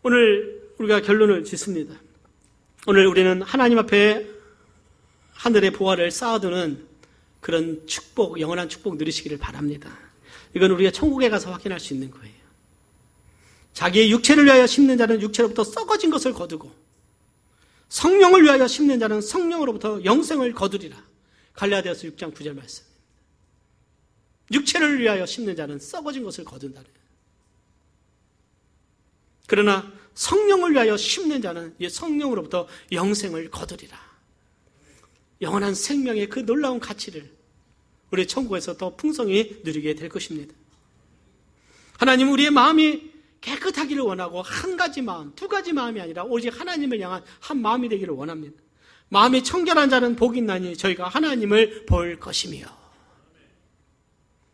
오늘 우리가 결론을 짓습니다. 오늘 우리는 하나님 앞에 하늘의 보화를 쌓아두는 그런 축복, 영원한 축복 누리시기를 바랍니다. 이건 우리가 천국에 가서 확인할 수 있는 거예요. 자기의 육체를 위하여 심는 자는 육체로부터 썩어진 것을 거두고 성령을 위하여 심는 자는 성령으로부터 영생을 거두리라. 갈라디아서 6장 9절 말씀입니다. 육체를 위하여 심는 자는 썩어진 것을 거둔다는 거예요. 그러나 성령을 위하여 심는 자는 성령으로부터 영생을 거두리라. 영원한 생명의 그 놀라운 가치를 우리 천국에서 더 풍성히 누리게 될 것입니다. 하나님 우리의 마음이 깨끗하기를 원하고 한 가지 마음, 두 가지 마음이 아니라 오직 하나님을 향한 한 마음이 되기를 원합니다. 마음이 청결한 자는 복이 있나니 저희가 하나님을 볼 것이며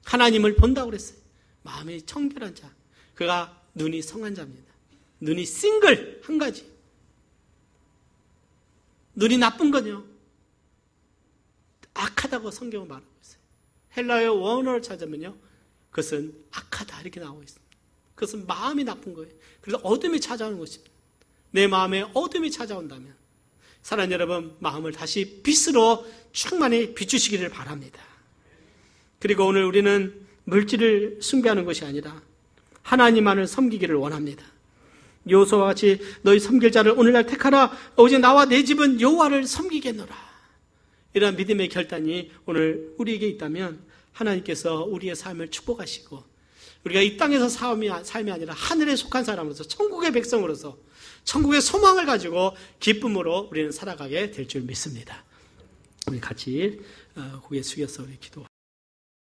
하나님을 본다고 그랬어요. 마음이 청결한 자, 그가 눈이 성한 자입니다. 눈이 싱글 한 가지. 눈이 나쁜 거요. 악하다고 성경은 말하고 있어요. 헬라어 원어를 찾으면요, 그것은 악하다 이렇게 나오고 있습니다. 그것은 마음이 나쁜 거예요. 그래서 어둠이 찾아오는 것입니다. 내 마음에 어둠이 찾아온다면 사랑하는 여러분, 마음을 다시 빛으로 충만히 비추시기를 바랍니다. 그리고 오늘 우리는 물질을 숭배하는 것이 아니라 하나님만을 섬기기를 원합니다. 여호수아와 같이 너희 섬길 자를 오늘날 택하라. 오직 나와 내 집은 여호와를 섬기겠노라. 이러한 믿음의 결단이 오늘 우리에게 있다면 하나님께서 우리의 삶을 축복하시고 우리가 이 땅에서 삶이 아니라 하늘에 속한 사람으로서 천국의 백성으로서 천국의 소망을 가지고 기쁨으로 우리는 살아가게 될 줄 믿습니다. 우리 같이 고개 숙여서 우리 기도합니다.